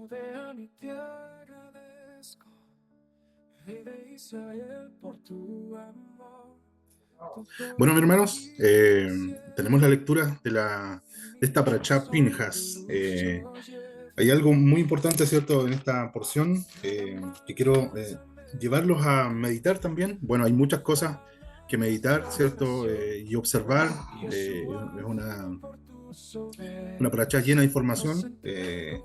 vean y te agradezco, Rey de Israel, por tu amor. Bueno, mis hermanos, tenemos la lectura de esta parashá Pinjas. Hay algo muy importante, ¿cierto?, en esta porción que quiero llevarlos a meditar también. Bueno, hay muchas cosas que meditar, ¿cierto?, y observar. Es una parashá llena de información eh,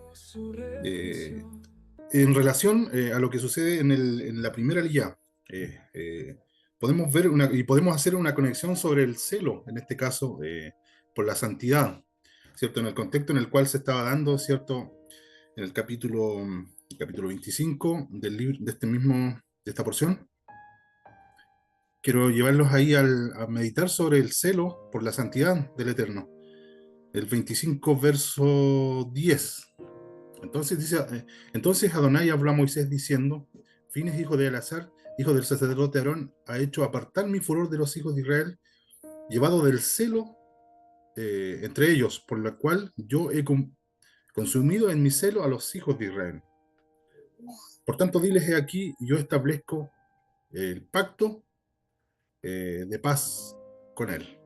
en relación a lo que sucede en la primera línea. Eh, eh, podemos ver y podemos hacer una conexión sobre el celo, en este caso, por la santidad, ¿cierto? En el contexto en el cual se estaba dando, ¿cierto? En el capítulo 25 del libro, de esta porción. Quiero llevarlos ahí a meditar sobre el celo por la santidad del Eterno. El 25, verso 10. Entonces dice, entonces Adonai habló a Moisés diciendo: Fines, hijo de Elazar, hijo del sacerdote Aarón, ha hecho apartar mi furor de los hijos de Israel, llevado del celo entre ellos, por la cual yo he consumido en mi celo a los hijos de Israel. Por tanto, diles: he aquí, yo establezco el pacto de paz con él.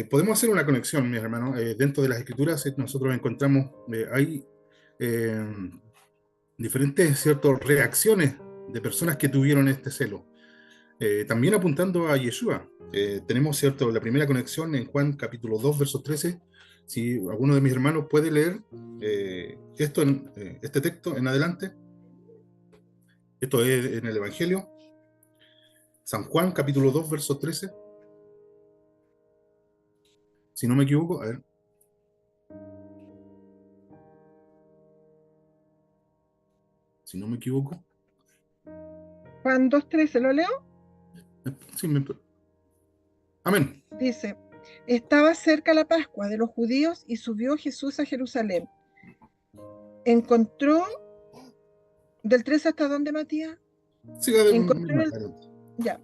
Podemos hacer una conexión, mis hermanos. Dentro de las escrituras nosotros encontramos, hay eh, diferentes, ¿cierto?, reacciones de personas que tuvieron este celo. También apuntando a Yeshua, tenemos, ¿cierto?, la primera conexión en Juan capítulo 2, verso 13. Si alguno de mis hermanos puede leer este texto en adelante. Esto es en el Evangelio, San Juan capítulo 2, verso 13. Si no me equivoco, a ver. Si no me equivoco. Juan 2:13, ¿lo leo? Sí, amén. Dice, estaba cerca la Pascua de los judíos y subió Jesús a Jerusalén. Encontró, del 3 hasta dónde, Matías? Sí, a ver,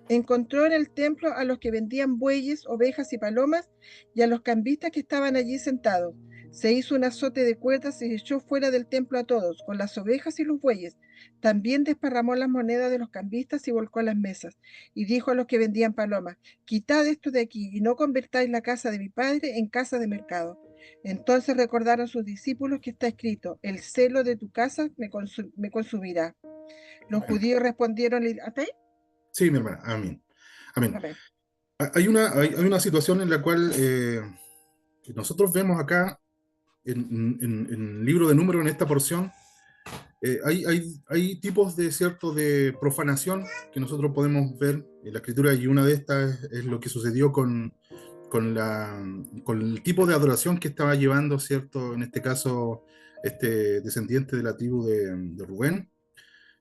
Encontró en el templo a los que vendían bueyes, ovejas y palomas y a los cambistas que estaban allí sentados. Se hizo un azote de cuerdas y echó fuera del templo a todos, con las ovejas y los bueyes. También desparramó las monedas de los cambistas y volcó las mesas. Y dijo a los que vendían palomas: quitad esto de aquí y no convertáis la casa de mi padre en casa de mercado. Entonces recordaron sus discípulos que está escrito: el celo de tu casa me consumirá. Los judíos respondieron: ¿hasta ahí? sí, mi hermana, amén. Amén. Amén. Hay una situación en la cual nosotros vemos acá en el libro de Números, en esta porción, hay tipos de cierto de profanación que nosotros podemos ver en la escritura, y una de estas es lo que sucedió con el tipo de adoración que estaba llevando, cierto, en este caso, este descendiente de la tribu de Rubén,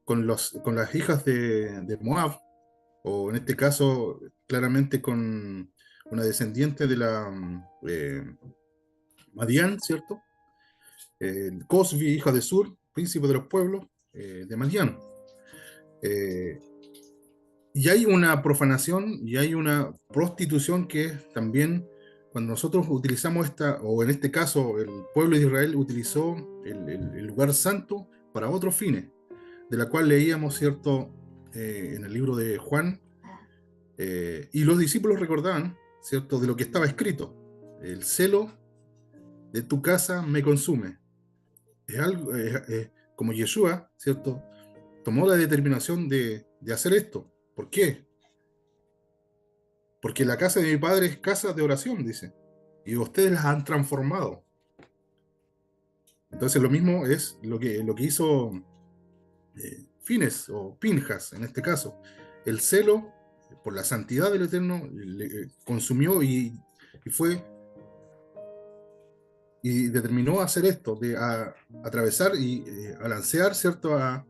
con las hijas de Moab, o en este caso, claramente con una descendiente de la Madián, ¿cierto? Cosbi, hija de Sur, príncipe de los pueblos de Madián. Eh, y hay una profanación y hay una prostitución que también, cuando nosotros utilizamos o en este caso el pueblo de Israel utilizó el lugar santo para otros fines, de la cual leíamos, ¿cierto?, en el libro de Juan, y los discípulos recordaban, ¿cierto?, de lo que estaba escrito: el celo de tu casa me consume. Es algo, como Yeshua, ¿cierto?, tomó la determinación de hacer esto. ¿Por qué? Porque la casa de mi padre es casa de oración, dice, y ustedes las han transformado. Entonces lo mismo es lo que hizo Fines o Pinjas, en este caso. El celo por la santidad del Eterno le consumió y fue y determinó hacer esto, de atravesar y alancear, ¿cierto?, a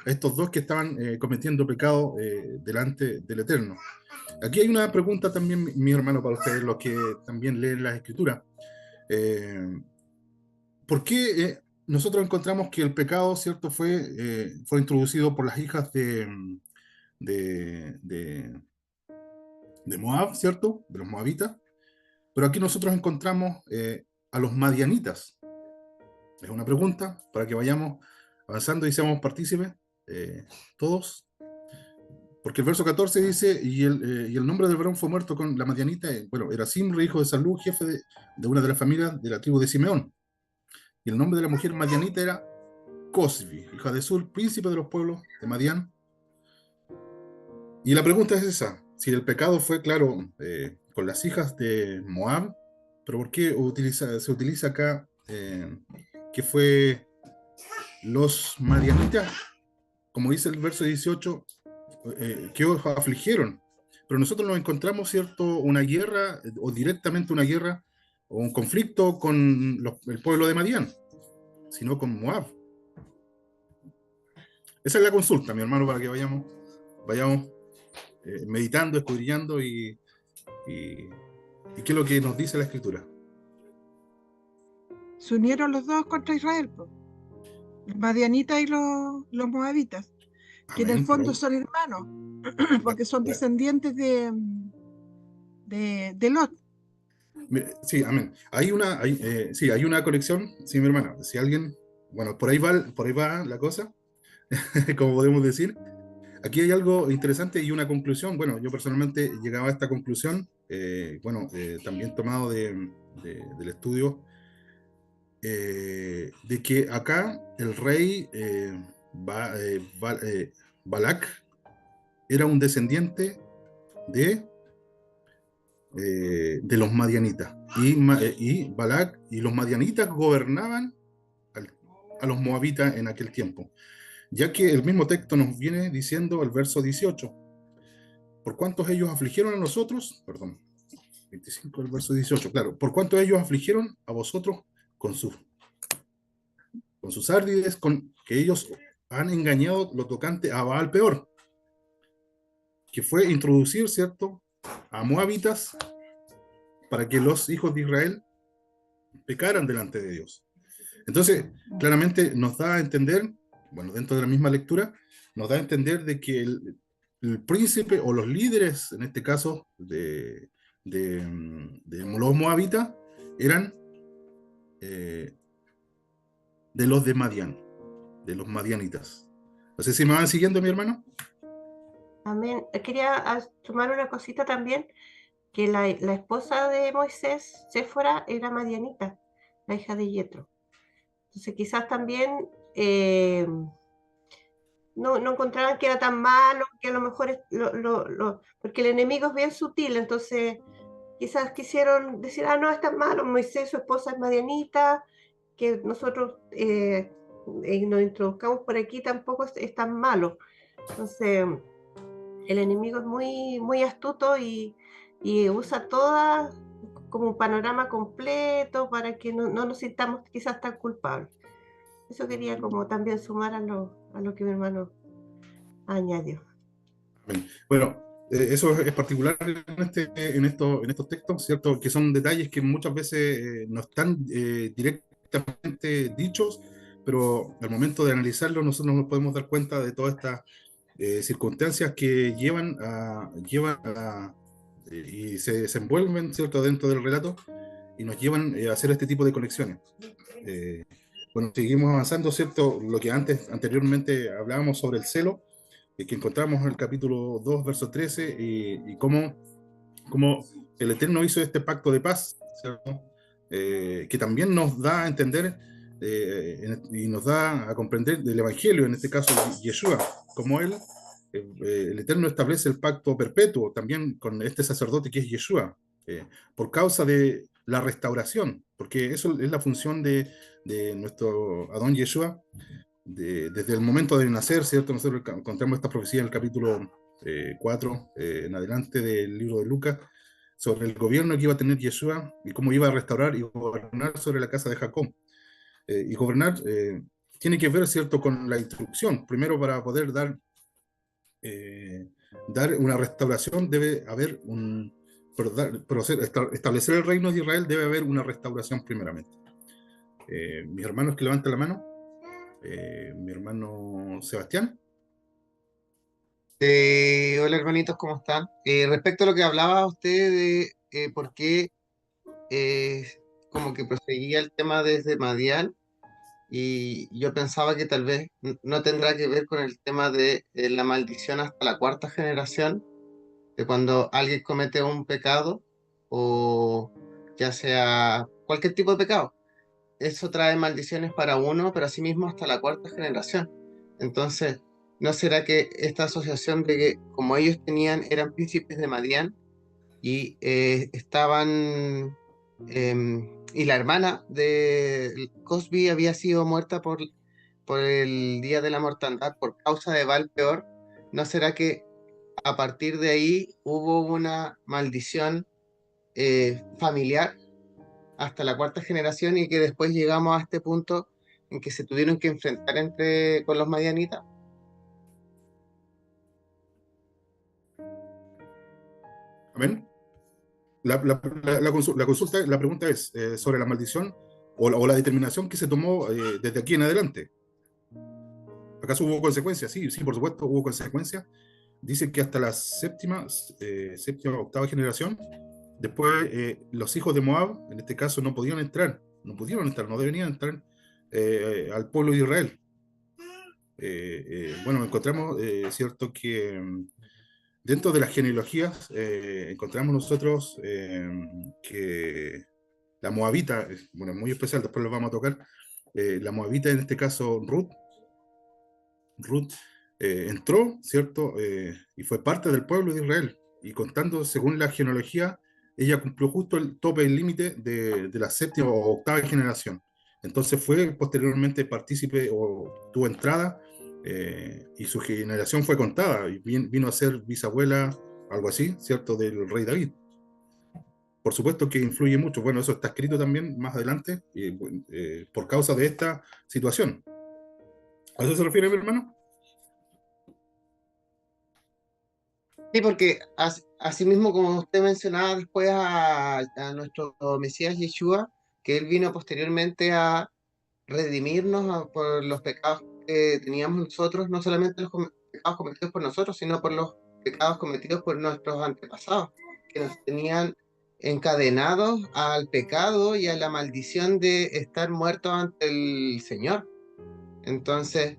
estos dos que estaban cometiendo pecado delante del Eterno. Aquí hay una pregunta también, mi hermano, para ustedes, los que también leen las Escrituras. ¿Por qué nosotros encontramos que el pecado, ¿cierto?, fue introducido por las hijas de, de, de Moab, ¿cierto?, de los moabitas? Pero aquí nosotros encontramos a los madianitas. Es una pregunta para que vayamos avanzando y seamos partícipes todos. Porque el verso 14 dice, y el nombre del varón fue muerto con la madianita, bueno, era Simri, hijo de Salú, jefe de una de las familias de la tribu de Simeón. Y el nombre de la mujer madianita era Cosbi, hija de Sur, príncipe de los pueblos de Madián. Y la pregunta es esa, si el pecado fue, claro, con las hijas de Moab, pero ¿por qué se utiliza acá que fue los madianitas? Como dice el verso 18, que os afligieron. Pero nosotros nos encontramos, ¿cierto?, una guerra, o directamente una guerra, o un conflicto con el pueblo de Madián, sino con Moab. Esa es la consulta, mi hermano, para que vayamos meditando, escudriñando y qué es lo que nos dice la Escritura. Se unieron los dos contra Israel, po. Los madianitas y los moabitas, que en el Amén, fondo pero- son hermanos, porque son descendientes de Lot. Sí, amén. Sí, hay una conexión, sí, mi hermana. Si alguien, bueno, por ahí va la cosa, como podemos decir. Aquí hay algo interesante y una conclusión. Bueno, yo personalmente llegaba a esta conclusión, también tomado del estudio, de que acá el rey Balak era un descendiente de, de los madianitas. Y Balak y los madianitas gobernaban a los moabitas en aquel tiempo. Ya que el mismo texto nos viene diciendo el verso 18, por cuántos ellos afligieron a nosotros, perdón, 25 del verso 18, claro, por cuántos ellos afligieron a vosotros con sus árdides, con que ellos han engañado lo tocante a Baal peor, que fue introducir, ¿cierto?, a moabitas para que los hijos de Israel pecaran delante de Dios. Entonces, claramente nos da a entender, bueno, dentro de la misma lectura, nos da a entender de que el príncipe o los líderes, en este caso, de los moabitas, eran de los de Madián, de los madianitas. No sé si me van siguiendo, mi hermano. Amén. Quería tomar una cosita también, que la esposa de Moisés, Séfora, era madianita, la hija de Yetro. Entonces quizás también no encontraban que era tan malo, que a lo mejor porque el enemigo es bien sutil, entonces quizás quisieron decir, no, es tan malo, Moisés, su esposa es madianita, que nosotros nos introduzcamos por aquí tampoco es tan malo. Entonces el enemigo es muy, muy astuto y usa toda como un panorama completo para que no nos sintamos quizás tan culpables. Eso quería como también sumar a lo que mi hermano añadió. Bueno, eso es particular en estos textos, ¿cierto? Que son detalles que muchas veces no están directamente dichos, pero al momento de analizarlo nosotros nos podemos dar cuenta de todas estas circunstancias que y se desenvuelven, ¿cierto?, dentro del relato y nos llevan a hacer este tipo de conexiones. Bueno, seguimos avanzando, ¿cierto? Lo que anteriormente hablábamos sobre el celo, que encontramos en el capítulo 2, verso 13, y cómo el Eterno hizo este pacto de paz, ¿cierto? Que también nos da a entender y nos da a comprender del Evangelio, en este caso Yeshua, como el Eterno establece el pacto perpetuo también con este sacerdote que es Yeshua, por causa de la restauración, porque eso es la función de nuestro Adón Yeshua, desde el momento de nacer, ¿cierto? Nosotros encontramos esta profecía en el capítulo 4 en adelante del libro de Lucas, sobre el gobierno que iba a tener Yeshua y cómo iba a restaurar y gobernar sobre la casa de Jacob. Y gobernar tiene que ver, ¿cierto?, con la instrucción. Primero, para poder dar una restauración, debe haber establecer el reino de Israel, debe haber una restauración primeramente. Mis hermanos que levanten la mano. Mi hermano Sebastián. Hola hermanitos, ¿cómo están? Respecto a lo que hablaba usted de por qué como que proseguía el tema desde Madián, y yo pensaba que tal vez no tendrá que ver con el tema de la maldición hasta la cuarta generación, de cuando alguien comete un pecado o ya sea cualquier tipo de pecado. Eso trae maldiciones para uno, pero asimismo hasta la cuarta generación. Entonces, ¿no será que esta asociación de que como ellos eran príncipes de Madián y y la hermana de Cosby había sido muerta por el día de la mortandad por causa de Valpeor? ¿No será que a partir de ahí hubo una maldición familiar hasta la cuarta generación y que después llegamos a este punto en que se tuvieron que enfrentar con los madianitas? Amén. La consulta, la pregunta es sobre la maldición o la determinación que se tomó desde aquí en adelante. ¿Acaso hubo consecuencias? Sí, sí, por supuesto, hubo consecuencias. Dicen que hasta la séptima, octava generación, después los hijos de Moab, en este caso, no podían entrar, no pudieron entrar, no deberían entrar al pueblo de Israel. Bueno, encontramos, cierto, que dentro de las genealogías encontramos nosotros que la moabita, bueno, muy especial, después lo vamos a tocar, la moabita, en este caso Ruth entró, ¿cierto? Y fue parte del pueblo de Israel. Y contando, según la genealogía, ella cumplió justo el tope, el límite de la séptima o octava generación. Entonces fue posteriormente partícipe o tuvo entrada y su generación fue contada y vino a ser bisabuela, algo así, ¿cierto? Del rey David. Por supuesto que influye mucho. Bueno, eso está escrito también más adelante por causa de esta situación. ¿A eso se refiere, mi hermano? Sí, porque así mismo como usted mencionaba después a nuestro Mesías Yeshua, que él vino posteriormente a redimirnos por los pecados que teníamos nosotros, no solamente los pecados cometidos por nosotros, sino por los pecados cometidos por nuestros antepasados, que nos tenían encadenados al pecado y a la maldición de estar muertos ante el Señor. Entonces,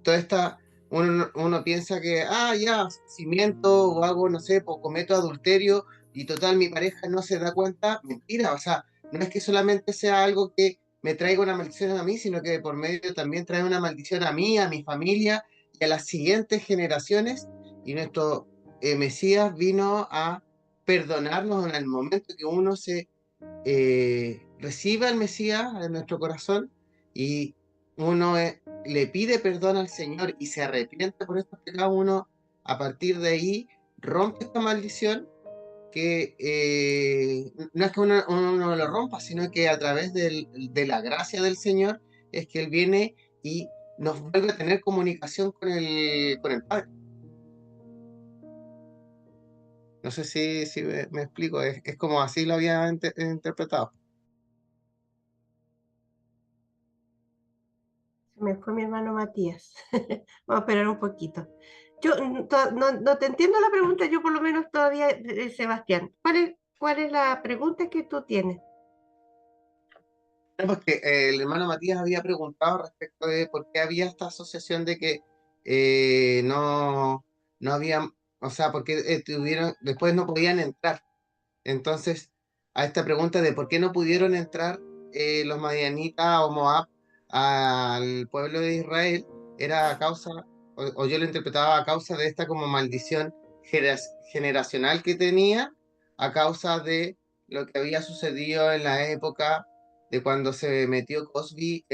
toda esta, uno piensa que, ya, si miento o hago, no sé, pues, cometo adulterio y total mi pareja no se da cuenta. Mentira, o sea, no es que solamente sea algo que me traiga una maldición a mí, sino que por medio también trae una maldición a mí, a mi familia y a las siguientes generaciones. Y nuestro Mesías vino a perdonarnos en el momento que uno se recibe al Mesías en nuestro corazón y uno le pide perdón al Señor y se arrepiente por estos pecados. Uno a partir de ahí rompe esta maldición que no es que uno lo rompa, sino que a través de la gracia del Señor es que Él viene y nos vuelve a tener comunicación con el Padre. No sé si me explico, es como así lo había interpretado. Se me fue mi hermano Matías. Vamos a esperar un poquito. Yo no te entiendo la pregunta, yo por lo menos todavía, Sebastián. ¿Cuál es la pregunta que tú tienes? Porque el hermano Matías había preguntado respecto de por qué había esta asociación de que no había, o sea, porque después no podían entrar. Entonces, a esta pregunta de por qué no pudieron entrar los madianitas o Moab al pueblo de Israel, era a causa, o yo lo interpretaba a causa de esta como maldición generacional que tenía, a causa de lo que había sucedido en la época de cuando se metió Cosby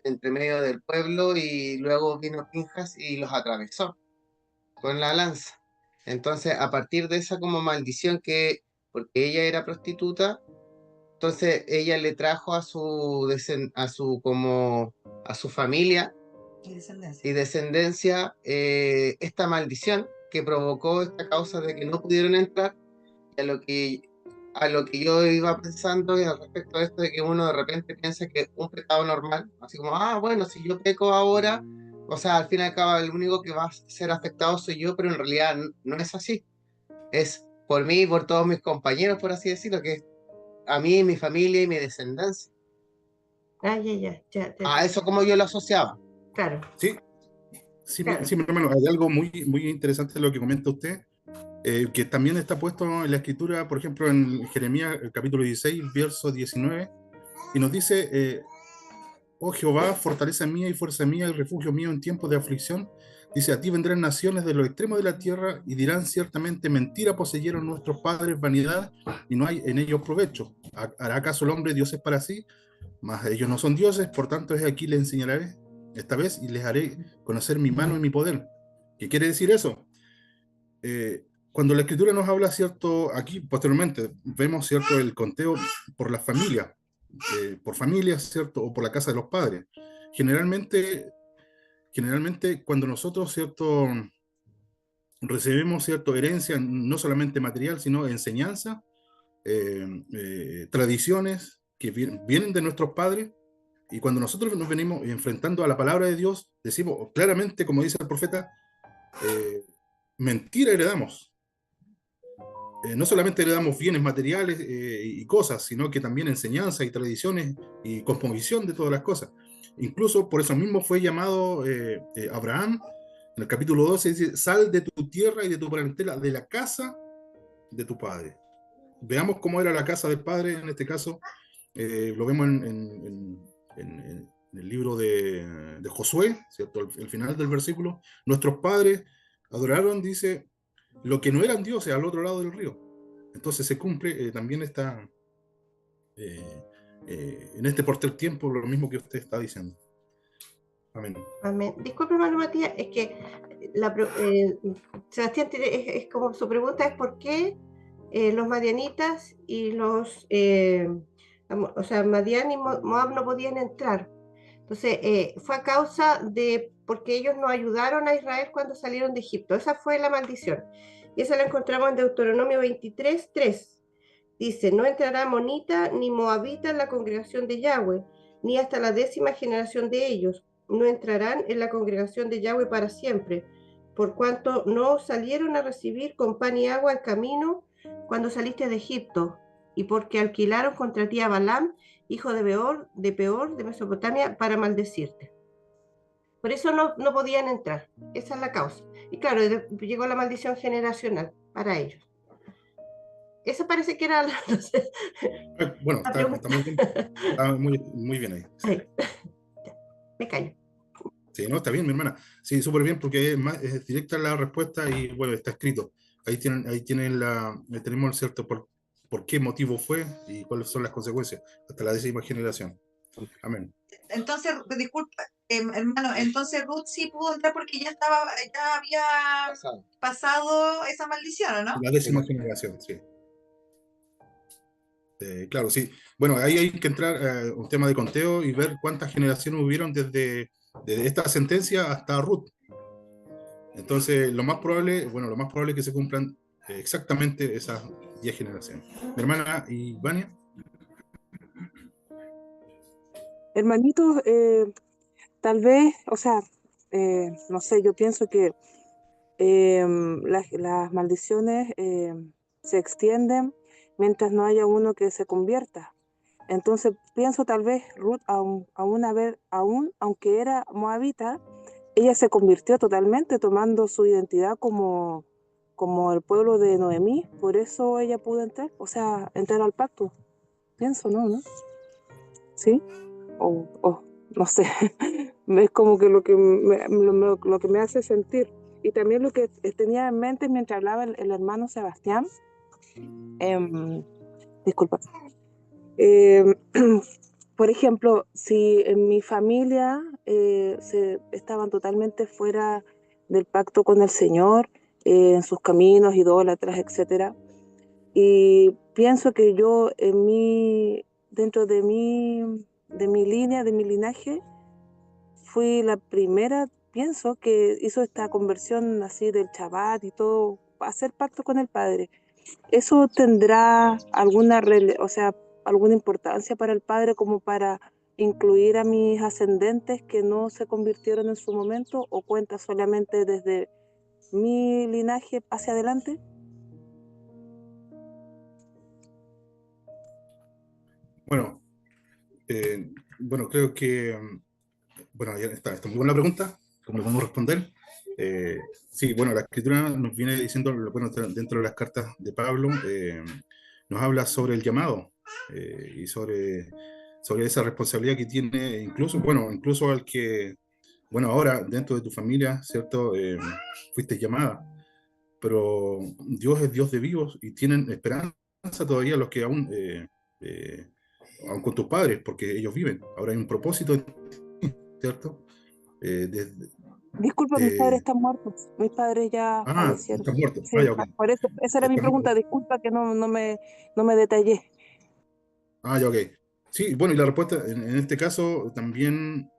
entre medio del pueblo y luego vino Pinjas y los atravesó con la lanza. Entonces, a partir de esa como maldición porque ella era prostituta, entonces ella le trajo a su familia y descendencia esta maldición que provocó esta causa de que no pudieron entrar. Y a lo que yo iba pensando y al respecto de esto de que uno de repente piensa que un pecado normal, así como, bueno, si yo peco ahora, o sea, al fin y al cabo el único que va a ser afectado soy yo, pero en realidad no es así. Es por mí y por todos mis compañeros, por así decirlo, que es a mí, mi familia y mi descendencia. Ah, ya, A eso como yo lo asociaba. claro, Sí, sí, claro. sí, mi hermano, hay algo muy, muy interesante en lo que comenta usted, que también está puesto en la escritura, por ejemplo, en Jeremías, el capítulo 16, verso 19, y nos dice, oh Jehová, fortaleza mía y fuerza mía y refugio mío en tiempos de aflicción. Dice, a ti vendrán naciones de los extremos de la tierra y dirán ciertamente, mentira poseyeron nuestros padres vanidad y no hay en ellos provecho. ¿Hará acaso el hombre dioses para sí? Mas ellos no son dioses, por tanto es aquí les enseñaré esta vez y les haré conocer mi mano y mi poder. ¿Qué quiere decir eso? Cuando la escritura nos habla, cierto, aquí posteriormente vemos, cierto, el conteo por las familias, por familias, cierto, o por la casa de los padres. Generalmente, generalmente cuando nosotros, cierto, recibimos, cierto, herencia, no solamente material, sino enseñanza, tradiciones que vienen de nuestros padres, y cuando nosotros nos venimos enfrentando a la palabra de Dios, decimos claramente, como dice el profeta, eh, mentira heredamos. No solamente heredamos bienes materiales y cosas, sino que también enseñanza y tradiciones y cosmovisión de todas las cosas. Incluso por eso mismo fue llamado Abraham, en el capítulo 12 dice, sal de tu tierra y de tu parentela, de la casa de tu padre. Veamos cómo era la casa del padre, en este caso, lo vemos en el libro de Josué, ¿cierto? El final del versículo. Nuestros padres adoraron, dice, lo que no eran dioses al otro lado del río. Entonces se cumple también esta, eh, en este portal tiempo, lo mismo que usted está diciendo. Amén. Amén. Disculpe, hermano Matías, es que Sebastián es como su pregunta es por qué los madianitas y o sea, Madián y Moab no podían entrar. Entonces, fue a causa de porque ellos no ayudaron a Israel cuando salieron de Egipto. Esa fue la maldición. Y esa la encontramos en Deuteronomio 23:3. Dice, no entrará monita ni moabita en la congregación de Yahweh, ni hasta la 10ª generación de ellos. No entrarán en la congregación de Yahweh para siempre, por cuanto no salieron a recibir con pan y agua el camino cuando saliste de Egipto, y porque alquilaron contra ti a Balaam, hijo de Peor, de Mesopotamia, para maldecirte. Por eso no podían entrar. Esa es la causa. Y claro, llegó la maldición generacional para ellos. Esa parece que era no sé, Bueno, la está pregunta. muy bien, está muy, muy bien ahí. Sí. Ay, me callo. Sí, no, está bien, mi hermana. Sí, súper bien, porque es directa la respuesta y bueno, está escrito. Ahí tienen tenemos cierto por qué motivo fue y cuáles son las consecuencias hasta la 10ª generación. Amén. Entonces, disculpa, hermano, entonces Ruth sí pudo entrar porque ya había pasado esa maldición, ¿o no? La 10ª generación, sí. Claro, sí. Bueno, ahí hay que entrar un tema de conteo y ver cuántas generaciones hubieron desde esta sentencia hasta Ruth. Entonces, lo más probable es que se cumplan exactamente esas 10 generaciones. Mi hermana Ivania. Hermanitos, tal vez, o sea, no sé, yo pienso que las maldiciones se extienden mientras no haya uno que se convierta. Entonces pienso tal vez Ruth, aún aunque era moabita, ella se convirtió totalmente tomando su identidad como el pueblo de Noemí, por eso ella pudo entrar, o sea, entrar al pacto. Pienso, ¿no? ¿Sí? O no sé, es como que lo que me hace sentir. Y también lo que tenía en mente mientras hablaba el hermano Sebastián, disculpa, em, por ejemplo, si en mi familia estaban totalmente fuera del pacto con el Señor, en sus caminos, idólatras, etcétera, y pienso que yo dentro de mi línea, de mi linaje, fui la primera, pienso, que hizo esta conversión así del Shabbat y todo, hacer pacto con el Padre. ¿Eso tendrá o sea, alguna importancia para el Padre como para incluir a mis ascendentes que no se convirtieron en su momento o cuenta solamente desde mi linaje hacia adelante? Bueno, Bueno, creo que, bueno, ya está muy buena la pregunta, ¿cómo le podemos responder? Eh, sí, bueno, la escritura nos viene diciendo, bueno, dentro de las cartas de Pablo, nos habla sobre el llamado y sobre esa responsabilidad que tiene, incluso, bueno, incluso al que, bueno, ahora dentro de tu familia, ¿cierto? Fuiste llamada, pero Dios es Dios de vivos y tienen esperanza todavía los que aún, aún con tus padres, porque ellos viven. Ahora hay un propósito, ¿cierto? Eh, de, Disculpa, mis padres están muertos. Mis padres ya fallecieron. estás muerto. Sí, Ya, ok. por eso, esa era mi pregunta. Disculpa que no me detallé. Ya, ok. Sí, bueno, y la respuesta en este caso también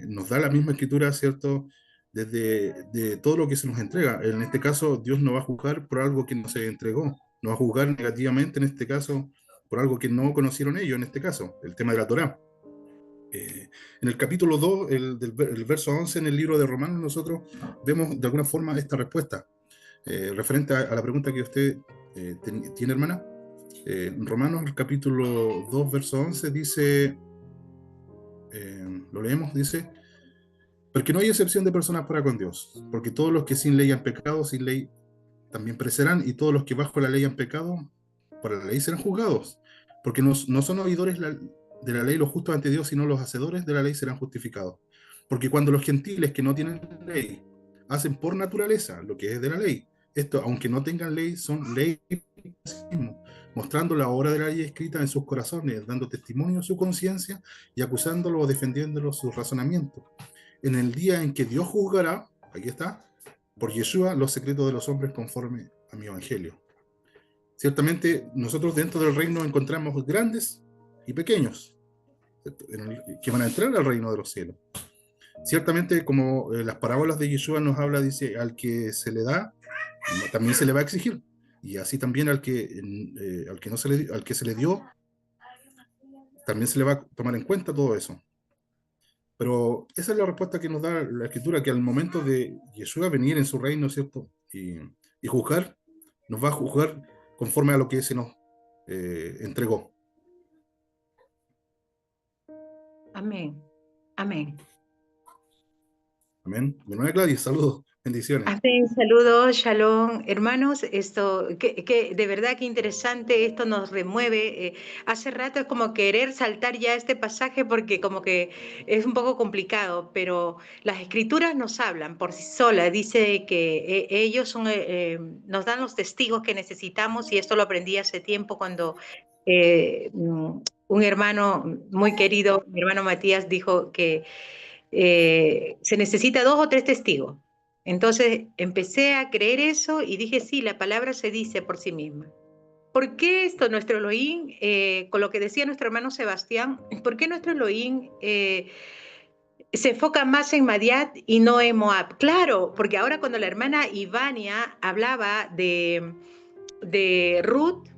nos da la misma escritura, ¿cierto? Desde de todo lo que se nos entrega. En este caso, Dios no va a juzgar por algo que no se entregó. No va a juzgar negativamente, en este caso, por algo que no conocieron ellos, en este caso, el tema de la Torá. En el capítulo 2, el verso 11 en el libro de Romanos, nosotros vemos de alguna forma esta respuesta referente a la pregunta que usted tiene, hermana. En Romanos, el capítulo 2, verso 11, dice, lo leemos, dice, porque no hay excepción de personas para con Dios, porque todos los que sin ley han pecado, sin ley también perecerán, y todos los que bajo la ley han pecado, por la ley serán juzgados, porque no son oidores de la ley los justos ante Dios, sino los hacedores de la ley serán justificados. Porque cuando los gentiles que no tienen ley hacen por naturaleza lo que es de la ley, esto, aunque no tengan ley, son ley mismo, mostrando la obra de la ley escrita en sus corazones, dando testimonio a su conciencia y acusándolo o defendiéndolo su razonamiento. En el día en que Dios juzgará, aquí está, por Yeshua, los secretos de los hombres conforme a mi evangelio. Ciertamente, nosotros dentro del reino encontramos grandes y pequeños, que van a entrar al reino de los cielos. Ciertamente, como las parábolas de Yeshua nos habla, dice, al que se le da, también se le va a exigir. Y así también al que no se le, al que se le dio, también se le va a tomar en cuenta todo eso. Pero esa es la respuesta que nos da la Escritura, que al momento de Yeshua venir en su reino, ¿cierto? Y juzgar, nos va a juzgar conforme a lo que se nos entregó. Amén. Amén. Amén. Mi hermana Gladys, saludos, bendiciones. Amén, saludos, shalom. Hermanos, esto, que de verdad que interesante, esto nos remueve. Hace rato es como querer saltar ya este pasaje porque como que es un poco complicado, pero las escrituras nos hablan por sí solas. Dice que ellos son, nos dan los testigos que necesitamos, y esto lo aprendí hace tiempo cuando un hermano muy querido, mi hermano Matías, dijo que se necesita 2 o 3 testigos. Entonces empecé a creer eso y dije, sí, la palabra se dice por sí misma. ¿Por qué esto, nuestro Elohim, con lo que decía nuestro hermano Sebastián, por qué nuestro Elohim se enfoca más en Madiat y no en Moab? Claro, porque ahora cuando la hermana Ivania hablaba de Ruth,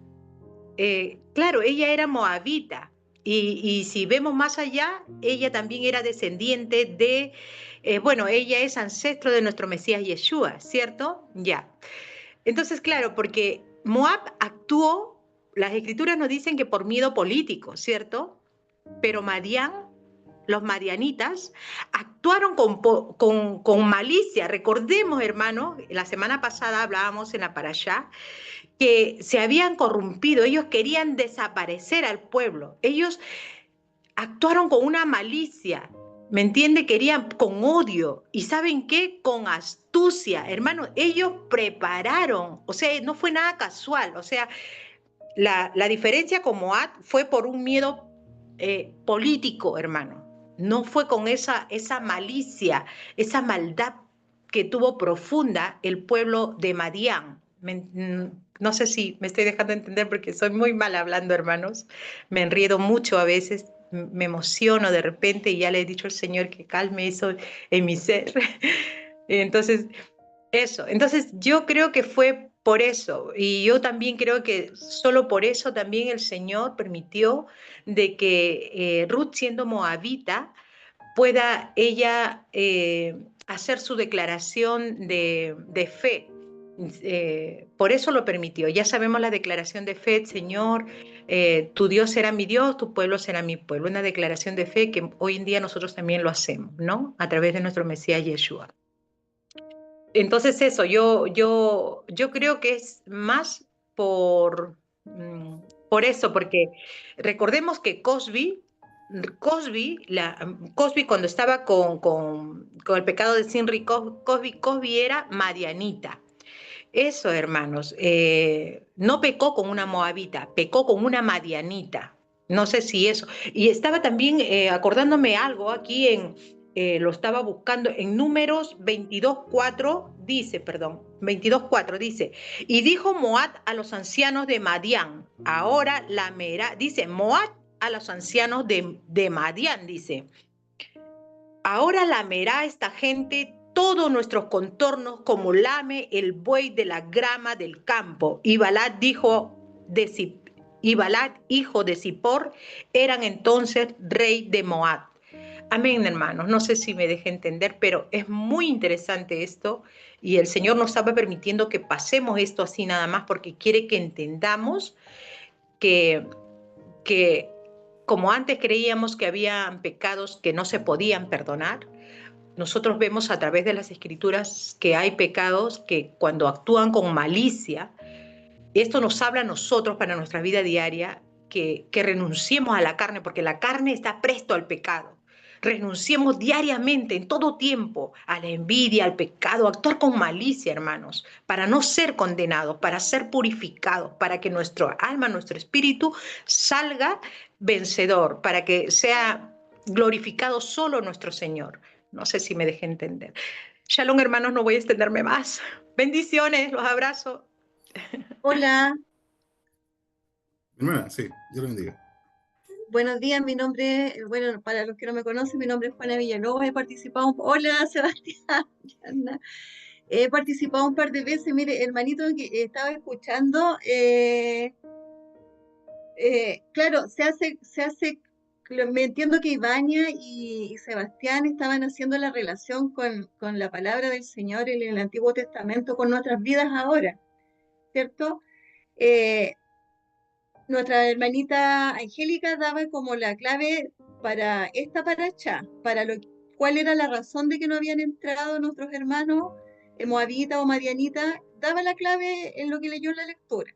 claro, ella era moabita. Y si vemos más allá, ella también era descendiente de, bueno, ella es ancestro de nuestro Mesías Yeshua, ¿cierto? Ya. Entonces, claro, porque Moab actuó, las escrituras nos dicen que por miedo político, ¿cierto? Pero Madián, los madianitas, actuaron con malicia. Recordemos, hermanos, la semana pasada hablábamos en la Parashá, que se habían corrompido, ellos querían desaparecer al pueblo, ellos actuaron con una malicia, ¿me entiende? Querían con odio, y ¿saben qué? Con astucia, hermano, ellos prepararon, o sea, no fue nada casual, o sea, la diferencia con Moab fue por un miedo político, hermano, no fue con esa malicia, esa maldad que tuvo profunda el pueblo de Madián. No sé si me estoy dejando entender porque soy muy mal hablando, hermanos. Me enriedo mucho a veces, me emociono de repente y ya le he dicho al Señor que calme eso en mi ser. Entonces, eso. Entonces, yo creo que fue por eso. Y yo también creo que solo por eso también el Señor permitió de que Ruth, siendo moabita, pueda ella hacer su declaración de fe. Por eso lo permitió. Ya sabemos la declaración de fe, Señor, tu Dios será mi Dios, tu pueblo será mi pueblo. Una declaración de fe que hoy en día nosotros también lo hacemos, ¿no? A través de nuestro Mesías Yeshua. Entonces eso, yo creo que es más por eso, porque recordemos que Cosby cuando estaba con el pecado de Sinri, Cosby era madianita. Eso, hermanos, no pecó con una moabita, pecó con una madianita. No sé si eso. Y estaba también acordándome algo aquí lo estaba buscando en Números 22:4, dice, 22:4 dice, y dijo Moab a los ancianos de Madián, ahora lamerá, dice Moab a los ancianos de Madián, dice, ahora lamerá esta gente todos nuestros contornos como lame el buey de la grama del campo. Y Balad, hijo de Zippor, eran entonces rey de Moab. Amén, hermanos. No sé si me dejé entender, pero es muy interesante esto y el Señor nos estaba permitiendo que pasemos esto así nada más porque quiere que entendamos que como antes creíamos que había pecados que no se podían perdonar, nosotros vemos a través de las Escrituras que hay pecados que cuando actúan con malicia, esto nos habla a nosotros para nuestra vida diaria, que renunciemos a la carne, porque la carne está presto al pecado. Renunciemos diariamente, en todo tiempo, a la envidia, al pecado, actuar con malicia, hermanos, para no ser condenados, para ser purificados, para que nuestro alma, nuestro espíritu salga vencedor, para que sea glorificado solo nuestro Señor. No sé si me dejé entender. Shalom, hermanos, no voy a extenderme más. Bendiciones, los abrazo. Hola, Hermana, sí, Dios lo bendiga. buenos días, mi nombre, bueno, para los que no me conocen, mi nombre es Juana Villalobos, he participado, hola Sebastián, Yana. He participado un par de veces, mire, hermanito, que estaba escuchando, claro, me entiendo que Ibaña y Sebastián estaban haciendo la relación con la palabra del Señor en el Antiguo Testamento con nuestras vidas ahora, ¿cierto? Nuestra hermanita Angélica daba como la clave para esta paracha, cuál era la razón de que no habían entrado nuestros hermanos moabitas o madianitas, daba la clave en lo que leyó en la lectura.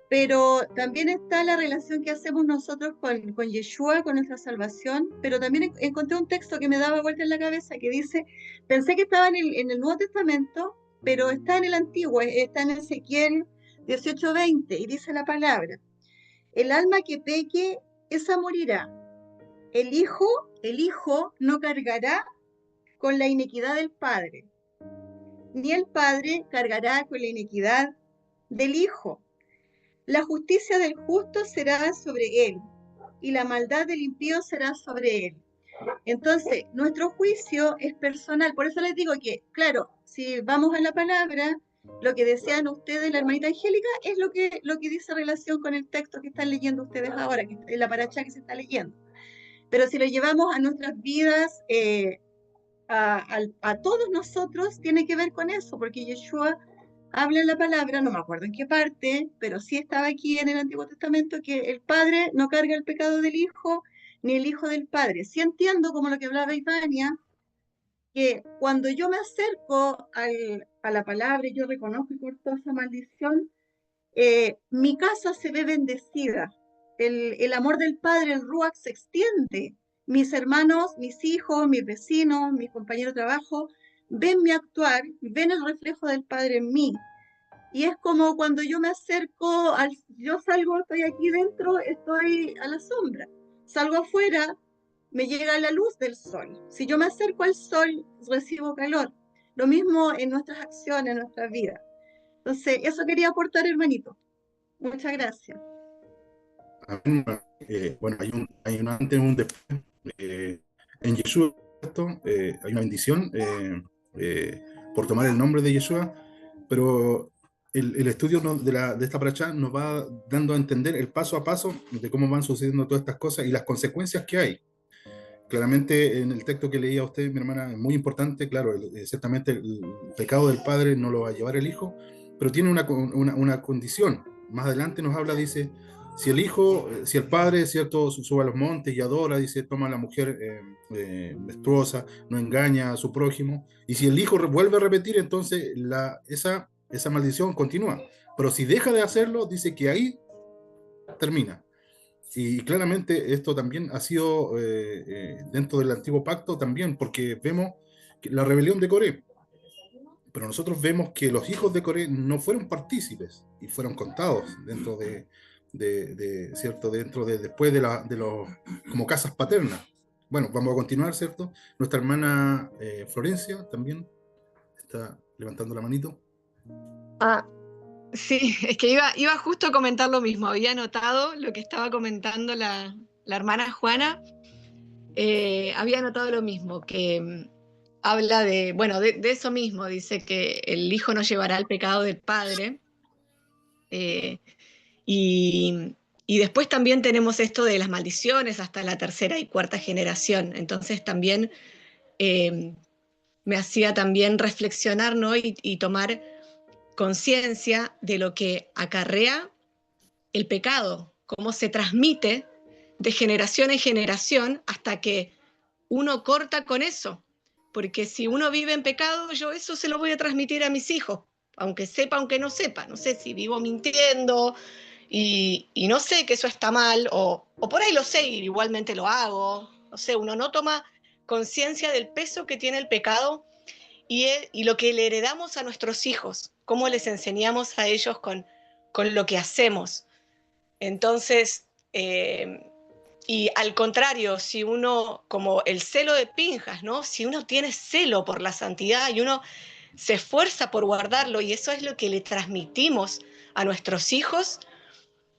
Pero también está la relación que hacemos nosotros con Yeshua, con nuestra salvación, pero también encontré un texto que me daba vuelta en la cabeza que dice, pensé que estaba en el Nuevo Testamento, pero está en el Antiguo, está en Ezequiel 18:20, y dice la palabra, el alma que peque, esa morirá. El hijo no cargará con la iniquidad del padre, ni el padre cargará con la iniquidad del hijo. La justicia del justo será sobre él, y la maldad del impío será sobre él. Entonces, nuestro juicio es personal. Por eso les digo que, claro, si vamos a la palabra, lo que desean ustedes, la hermanita Angélica, es lo que dice relación con el texto que están leyendo ustedes ahora, que es la paracha que se está leyendo. Pero si lo llevamos a nuestras vidas, a todos nosotros, tiene que ver con eso, porque Yeshua habla en la palabra, no me acuerdo en qué parte, pero sí estaba aquí en el Antiguo Testamento, que el Padre no carga el pecado del Hijo, ni el Hijo del Padre. Sí entiendo, como lo que hablaba Ivania, que cuando yo me acerco a la palabra y yo reconozco y corto esa maldición, mi casa se ve bendecida. El amor del Padre, el Ruach, se extiende. Mis hermanos, mis hijos, mis vecinos, mis compañeros de trabajo, ven mi actuar, ven el reflejo del Padre en mí. Y es como cuando yo me acerco, yo salgo, estoy aquí dentro, estoy a la sombra. Salgo afuera, me llega la luz del sol. Si yo me acerco al sol, recibo calor. Lo mismo en nuestras acciones, en nuestras vidas. Entonces, eso quería aportar, hermanito. Muchas gracias. Bueno, hay un antes y un después. En Yeshua hay una bendición por tomar el nombre de Yeshua, pero el estudio de esta paracha nos va dando a entender el paso a paso de cómo van sucediendo todas estas cosas y las consecuencias que hay. Claramente en el texto que leía a usted, mi hermana, es muy importante, claro, ciertamente el pecado del padre no lo va a llevar el hijo, pero tiene una condición. Más adelante nos habla, dice, si el hijo, si el padre, ¿cierto?, sube a los montes y adora, dice, toma a la mujer menstruosa, no engaña a su prójimo, y si el hijo vuelve a repetir, entonces esa maldición continúa. Pero si deja de hacerlo, dice que ahí termina. Y claramente esto también ha sido dentro del antiguo pacto también, porque vemos que la rebelión de Coré, pero nosotros vemos que los hijos de Coré no fueron partícipes y fueron contados dentro ¿cierto? Dentro de después de los como casas paternas. Bueno, vamos a continuar, ¿cierto? Nuestra hermana Florencia también está levantando la manito. Ah, sí, es que iba justo a comentar lo mismo. Había notado lo que estaba comentando la hermana Juana. Había notado lo mismo, que habla de, bueno, de eso mismo. Dice que el hijo no llevará el pecado del padre. Y después también tenemos esto de las maldiciones hasta la tercera y cuarta generación. Entonces también me hacía también reflexionar, ¿no? y tomar conciencia de lo que acarrea el pecado, cómo se transmite de generación en generación hasta que uno corta con eso. Porque si uno vive en pecado, yo eso se lo voy a transmitir a mis hijos, aunque sepa, aunque no sepa. No sé si vivo mintiendo y no sé que eso está mal, o por ahí lo sé y igualmente lo hago. No sé, uno no toma conciencia del peso que tiene el pecado y lo que le heredamos a nuestros hijos, cómo les enseñamos a ellos con lo que hacemos. Entonces, y al contrario, si uno, como el celo de Pinjas, ¿no? Si uno tiene celo por la santidad y uno se esfuerza por guardarlo, y eso es lo que le transmitimos a nuestros hijos,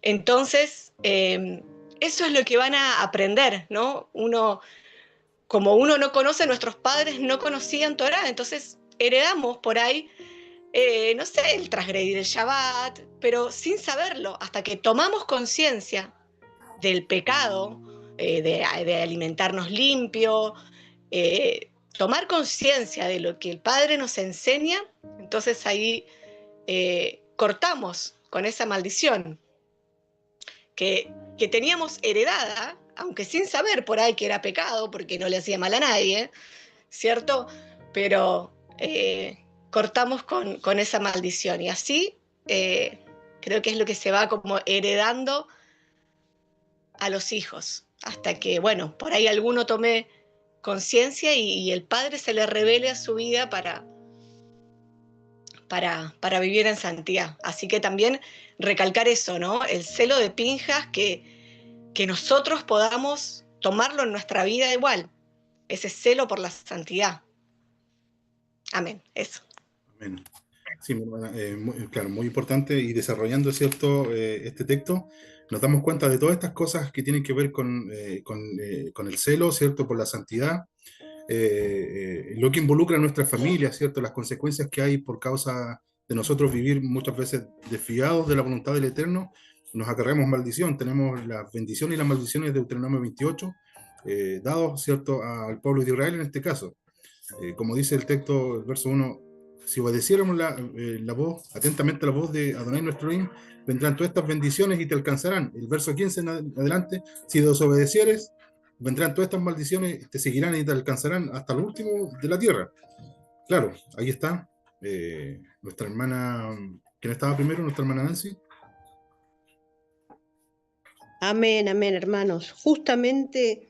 entonces eso es lo que van a aprender, ¿no? Como uno no conoce, nuestros padres no conocían Torá, entonces heredamos por ahí, no sé, el transgredir el Shabbat, pero sin saberlo, hasta que tomamos conciencia del pecado, de alimentarnos limpio, tomar conciencia de lo que el Padre nos enseña, entonces ahí cortamos con esa maldición que teníamos heredada, aunque sin saber por ahí que era pecado, porque no le hacía mal a nadie, ¿cierto? Pero cortamos con esa maldición, y así creo que es lo que se va como heredando a los hijos, hasta que, bueno, por ahí alguno tome conciencia y el padre se le revele a su vida para vivir en santidad. Así que también recalcar eso, ¿no? El celo de Pinjas, que nosotros podamos tomarlo en nuestra vida igual, ese celo por la santidad. Amén, eso. Amén. Sí, claro, muy importante, y desarrollando, ¿cierto?, este texto, nos damos cuenta de todas estas cosas que tienen que ver con el celo, ¿cierto?, por la santidad, lo que involucra a nuestra familia, ¿cierto?, las consecuencias que hay por causa de nosotros vivir muchas veces desfiados de la voluntad del Eterno. Nos acarreamos maldición, tenemos las bendiciones y las maldiciones de Deuteronomio 28, dados, ¿cierto?, al pueblo de Israel en este caso. Como dice el texto, el verso 1, si obedeciéramos la voz, atentamente la voz de Adonai nuestro Elohim, vendrán todas estas bendiciones y te alcanzarán. El verso 15 en adelante, si desobedecieres, vendrán todas estas maldiciones, te seguirán y te alcanzarán hasta lo último de la tierra. Claro, ahí está nuestra hermana, ¿quién estaba primero? Nuestra hermana Nancy. Amén, amén, hermanos. Justamente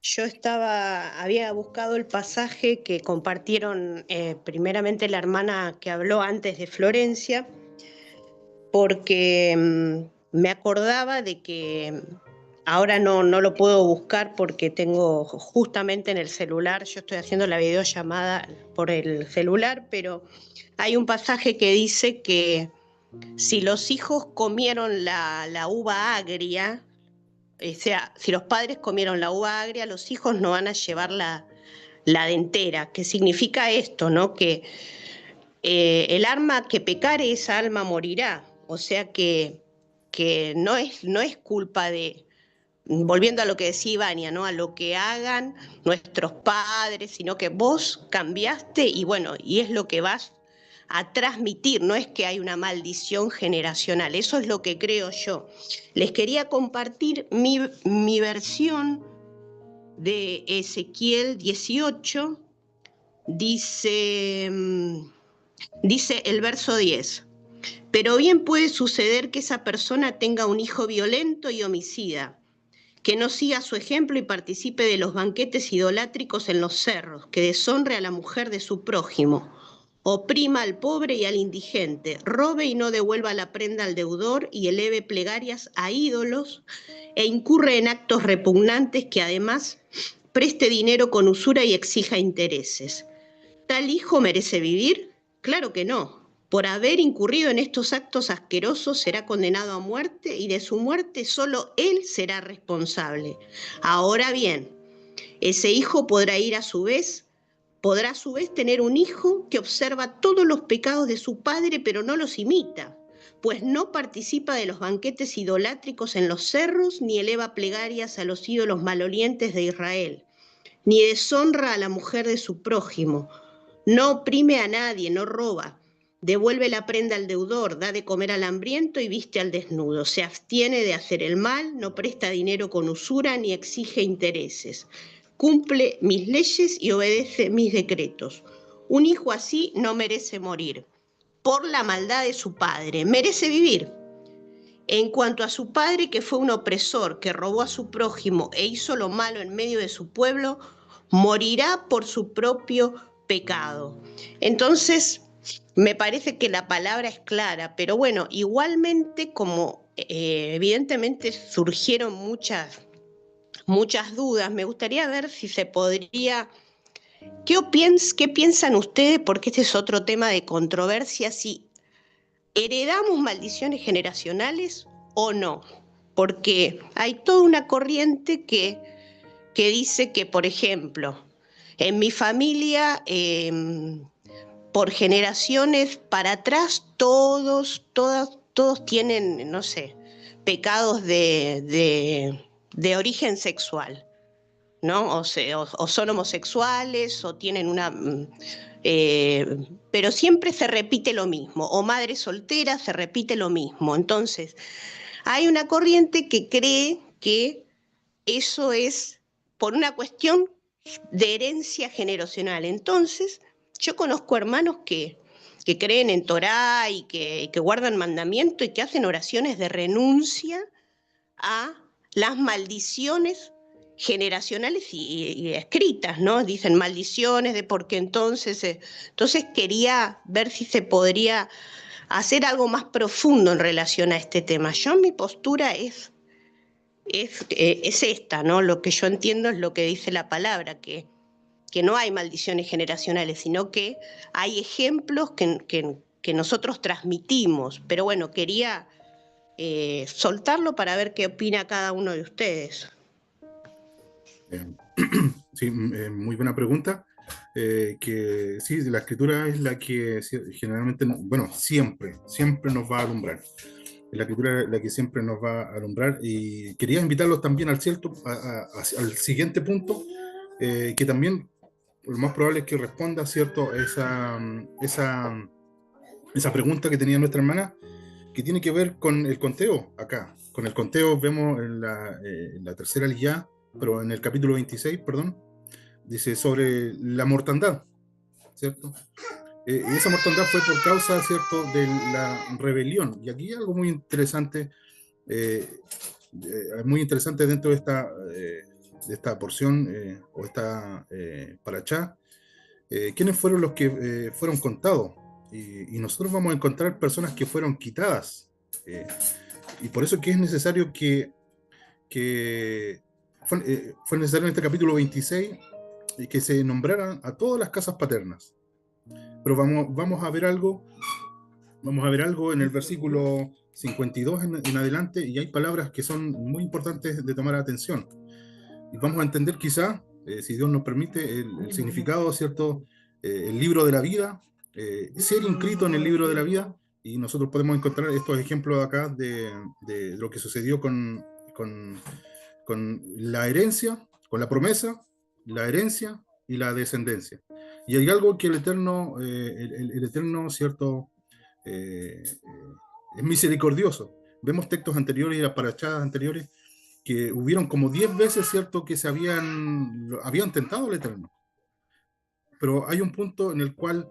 yo había buscado el pasaje que compartieron primeramente la hermana que habló antes de Florencia, porque me acordaba de que ahora no lo puedo buscar porque tengo justamente en el celular, yo estoy haciendo la videollamada por el celular, pero hay un pasaje que dice que si los hijos comieron la uva agria, o sea, si los padres comieron la uva agria, los hijos no van a llevar la dentera. ¿Qué significa esto, no? Que el alma que pecare, esa alma morirá. O sea que no es culpa de, volviendo a lo que decía Ivania, ¿no?, a lo que hagan nuestros padres, sino que vos cambiaste y bueno, y es lo que vas a transmitir, no es que hay una maldición generacional, eso es lo que creo yo. Les quería compartir mi versión de Ezequiel 18, dice el verso 10. Pero bien puede suceder que esa persona tenga un hijo violento y homicida, que no siga su ejemplo y participe de los banquetes idolátricos en los cerros, que deshonre a la mujer de su prójimo, oprima al pobre y al indigente, robe y no devuelva la prenda al deudor y eleve plegarias a ídolos e incurre en actos repugnantes que además preste dinero con usura y exija intereses. ¿Tal hijo merece vivir? Claro que no. Por haber incurrido en estos actos asquerosos será condenado a muerte y de su muerte solo él será responsable. Ahora bien, ese hijo podrá a su vez tener un hijo que observa todos los pecados de su padre pero no los imita, pues no participa de los banquetes idolátricos en los cerros ni eleva plegarias a los ídolos malolientes de Israel, ni deshonra a la mujer de su prójimo, no oprime a nadie, no roba, devuelve la prenda al deudor, da de comer al hambriento y viste al desnudo, se abstiene de hacer el mal, no presta dinero con usura ni exige intereses, cumple mis leyes y obedece mis decretos. Un hijo así no merece morir por la maldad de su padre, merece vivir. En cuanto a su padre, que fue un opresor, que robó a su prójimo e hizo lo malo en medio de su pueblo, morirá por su propio pecado. Entonces, me parece que la palabra es clara, pero bueno, igualmente como evidentemente surgieron muchas dudas, me gustaría ver si se podría... ¿Qué piensan ustedes? Porque este es otro tema de controversia, si heredamos maldiciones generacionales o no, porque hay toda una corriente que dice que, por ejemplo, en mi familia, por generaciones para atrás, todos tienen, no sé, pecados de origen sexual, ¿no? O son homosexuales, o tienen una... pero siempre se repite lo mismo, o madre soltera, se repite lo mismo. Entonces, hay una corriente que cree que eso es por una cuestión de herencia generacional. Entonces, yo conozco hermanos que creen en Torá y que guardan mandamiento y que hacen oraciones de renuncia a las maldiciones generacionales y escritas, ¿no? Dicen maldiciones de porque entonces quería ver si se podría hacer algo más profundo en relación a este tema. Mi postura es esta, ¿no? Lo que yo entiendo es lo que dice la palabra, que no hay maldiciones generacionales, sino que hay ejemplos que nosotros transmitimos. Pero bueno, quería soltarlo para ver qué opina cada uno de ustedes. Sí, muy buena pregunta. Que sí, la escritura es la que generalmente, bueno, siempre nos va a alumbrar. La escritura es la que siempre nos va a alumbrar, y quería invitarlos también al al siguiente punto, que también lo más probable es que responda, ¿cierto?, esa pregunta que tenía nuestra hermana, que tiene que ver con el conteo acá. Con el conteo vemos en la tercera liyá, pero en el capítulo 26, perdón, dice sobre la mortandad, ¿cierto? Y esa mortandad fue por causa, ¿cierto?, de la rebelión. Y aquí hay algo muy interesante dentro de esta porción, o esta parachá. ¿Quiénes fueron los que fueron contados? Y nosotros vamos a encontrar personas que fueron quitadas. Y por eso que es necesario que fue necesario en este capítulo 26 que se nombraran a todas las casas paternas. Pero vamos a ver algo en el versículo 52 en adelante, y hay palabras que son muy importantes de tomar atención. Y vamos a entender quizá, si Dios nos permite, el significado, ¿cierto? El libro de la vida, ser inscrito en el libro de la vida, y nosotros podemos encontrar estos ejemplos acá de lo que sucedió con la herencia, con la promesa, la herencia y la descendencia. Y hay algo que el Eterno, el Eterno, ¿cierto? Es misericordioso. Vemos textos anteriores y las parachadas anteriores que hubieron como 10 veces, ¿cierto?, que habían tentado al Eterno. Pero hay un punto en el cual,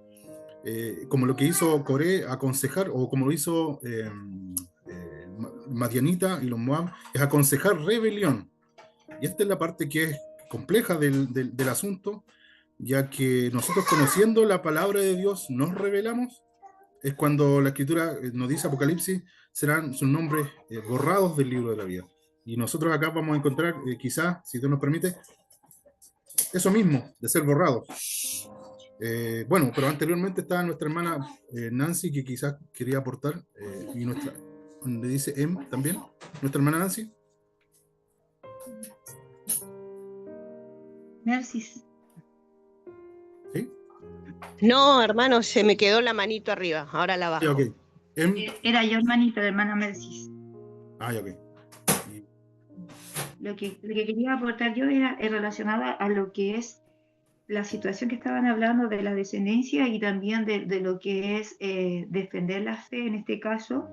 como lo que hizo Coré, aconsejar, o como lo hizo Madianita y los Moab, es aconsejar rebelión. Y esta es la parte que es compleja del asunto, ya que nosotros, conociendo la palabra de Dios, nos rebelamos. Es cuando la Escritura nos dice, Apocalipsis, serán sus nombres borrados del libro de la vida. Y nosotros acá vamos a encontrar, quizás, si Dios nos permite, eso mismo, de ser borrados. Bueno, pero anteriormente estaba nuestra hermana Nancy, que quizás quería aportar, y donde dice también, nuestra hermana Nancy. Narcis. ¿Sí? No, hermano, se me quedó la manito arriba, ahora la bajo. Sí, okay. Era yo, hermanito, de hermana Mercis. Ah, ok. Lo que quería aportar yo era relacionado a lo que es la situación que estaban hablando de la descendencia y también de lo que es defender la fe en este caso.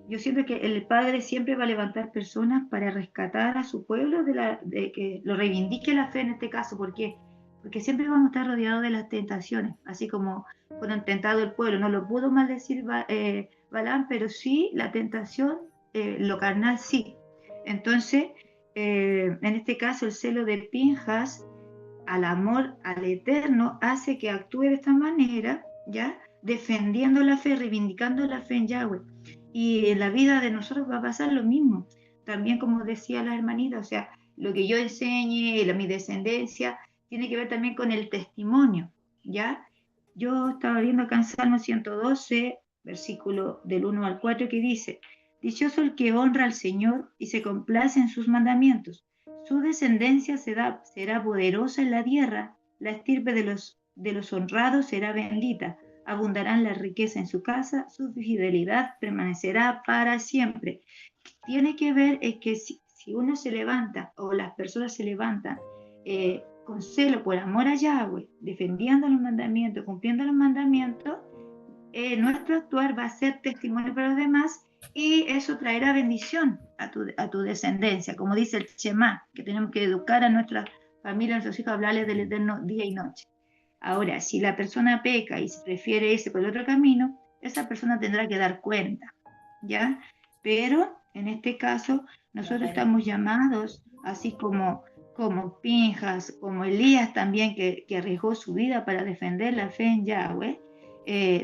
Yo siento que el Padre siempre va a levantar personas para rescatar a su pueblo de que lo reivindique la fe en este caso. ¿Por qué? Porque siempre vamos a estar rodeados de las tentaciones, así como fueron tentado el pueblo. No lo pudo maldecir Balaam, pero sí la tentación, lo carnal sí. Entonces, en este caso, el celo de Pinjas al amor al Eterno hace que actúe de esta manera, ¿ya? Defendiendo la fe, reivindicando la fe en Yahweh. Y en la vida de nosotros va a pasar lo mismo. También, como decía la hermanita, o sea, lo que yo enseñe, mi descendencia, tiene que ver también con el testimonio, ¿ya? Yo estaba viendo acá en Salmo 112, versículo del 1 al 4, que dice: dichoso el que honra al Señor y se complace en sus mandamientos. Su descendencia será poderosa en la tierra, la estirpe de los honrados será bendita, abundarán la riqueza en su casa, su fidelidad permanecerá para siempre. Tiene que ver es que si uno se levanta, o las personas se levantan con celo por amor a Yahweh, defendiendo los mandamientos, cumpliendo los mandamientos, nuestro actuar va a ser testimonio para los demás, y eso traerá bendición a tu descendencia, como dice el Shema, que tenemos que educar a nuestra familia, a nuestros hijos, hablarles del Eterno día y noche. Ahora, si la persona peca y se prefiere irse por el otro camino, esa persona tendrá que dar cuenta, ¿ya? Pero, en este caso, nosotros estamos llamados, así como Pinjas, como Elías también, que arriesgó su vida para defender la fe en Yahweh,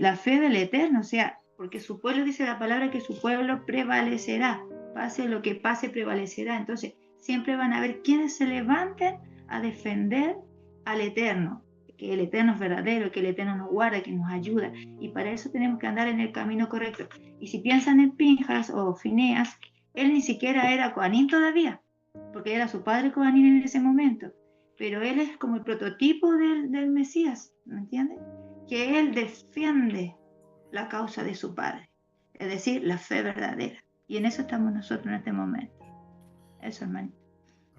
la fe del Eterno, o sea, porque su pueblo, dice la palabra, que su pueblo prevalecerá, pase lo que pase, prevalecerá. Entonces, siempre van a haber quienes se levanten a defender al Eterno, que el Eterno es verdadero, que el Eterno nos guarda, que nos ayuda, y para eso tenemos que andar en el camino correcto. Y si piensan en Pinjas o Fineas, él ni siquiera era Coanín todavía, porque era su padre Coanín en ese momento, pero él es como el prototipo del Mesías, ¿me entiendes? Que él defiende la causa de su padre, es decir, la fe verdadera, y en eso estamos nosotros en este momento. Eso, hermano.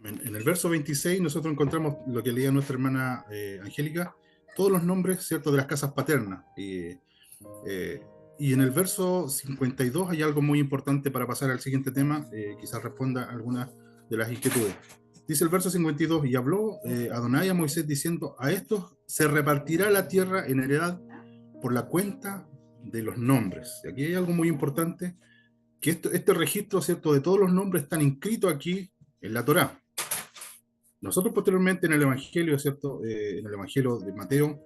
En el verso 26 nosotros encontramos lo que leía nuestra hermana Angélica, todos los nombres, ¿cierto?, de las casas paternas. Y en el verso 52 hay algo muy importante para pasar al siguiente tema, quizás responda a algunas de las inquietudes. Dice el verso 52, y habló Adonai a Moisés diciendo: a estos se repartirá la tierra en heredad por la cuenta de los nombres. Y aquí hay algo muy importante, que este registro, ¿cierto?, de todos los nombres están inscritos aquí en la Torá. Nosotros posteriormente en el Evangelio, ¿cierto?, en el Evangelio de Mateo,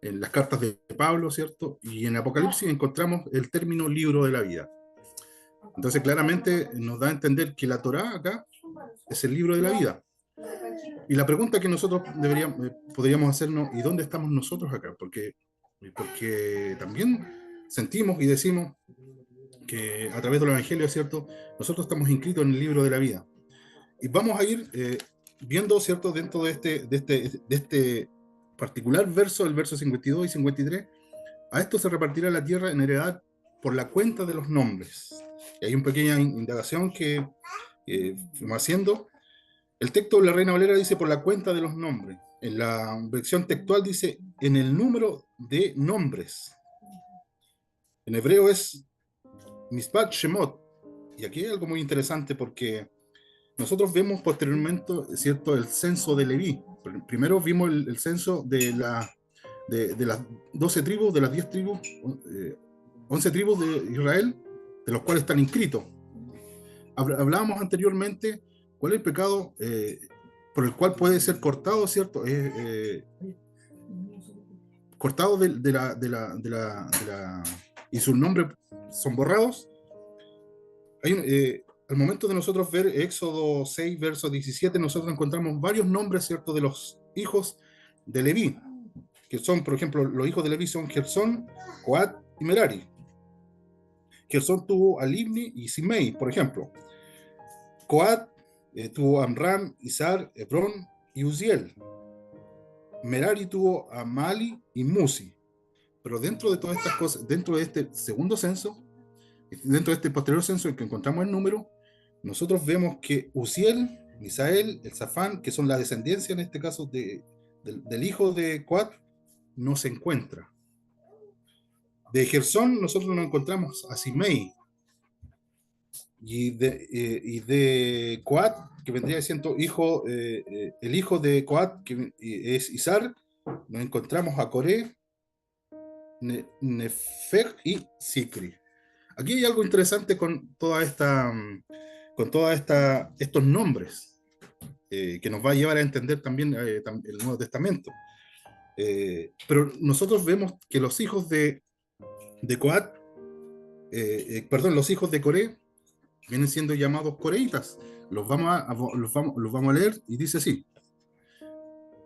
en las cartas de Pablo, ¿cierto?, y en Apocalipsis encontramos el término libro de la vida. Entonces claramente nos da a entender que la Torá acá es el libro de la vida. Y la pregunta que nosotros podríamos hacernos: ¿y dónde estamos nosotros acá? Porque también sentimos y decimos que a través del Evangelio, ¿cierto?, nosotros estamos inscritos en el libro de la vida. Y vamos a ir viendo, ¿cierto?, dentro de este particular verso, el verso 52 y 53, a esto se repartirá la tierra en heredad por la cuenta de los nombres. Y hay una pequeña indagación que fuimos haciendo. El texto de la Reina Valera dice por la cuenta de los nombres. En la versión textual dice en el número de nombres. En hebreo es Mispat Shemot. Y aquí hay algo muy interesante porque nosotros vemos posteriormente, ¿cierto?, el censo de Leví. Primero vimos el censo de las 12 tribus, de las 10 tribus, 11 tribus de Israel, de los cuales están inscritos. Hablábamos anteriormente cuál es el pecado por el cual puede ser cortado, ¿cierto? Cortado y sus nombres son borrados. Al momento de nosotros ver Éxodo 6, verso 17, nosotros encontramos varios nombres, ¿cierto?, de los hijos de Leví, que son, por ejemplo, los hijos de Leví son Gersón, Coat y Merari. Gersón tuvo a Libni y Simei, por ejemplo. Coat tuvo a Amram, Izar, Hebrón y Uziel. Merari tuvo a Mali y Musi. Pero dentro de todas estas cosas, dentro de este segundo censo, dentro de este posterior censo en que encontramos el número, nosotros vemos que Uziel, Misael, el Zafán, que son la descendencia en este caso del hijo de Coat, no se encuentra. De Gersón nosotros nos encontramos a Simei, y de Coat, que vendría siendo el hijo de Coat, que es Izar, nos encontramos a Coré, Nefeg y Sikri. Aquí hay algo interesante con estos nombres, que nos va a llevar a entender también el Nuevo Testamento. Pero nosotros vemos que los hijos de Coat, los hijos de Coré, vienen siendo llamados coreitas. Los vamos a leer y dice así: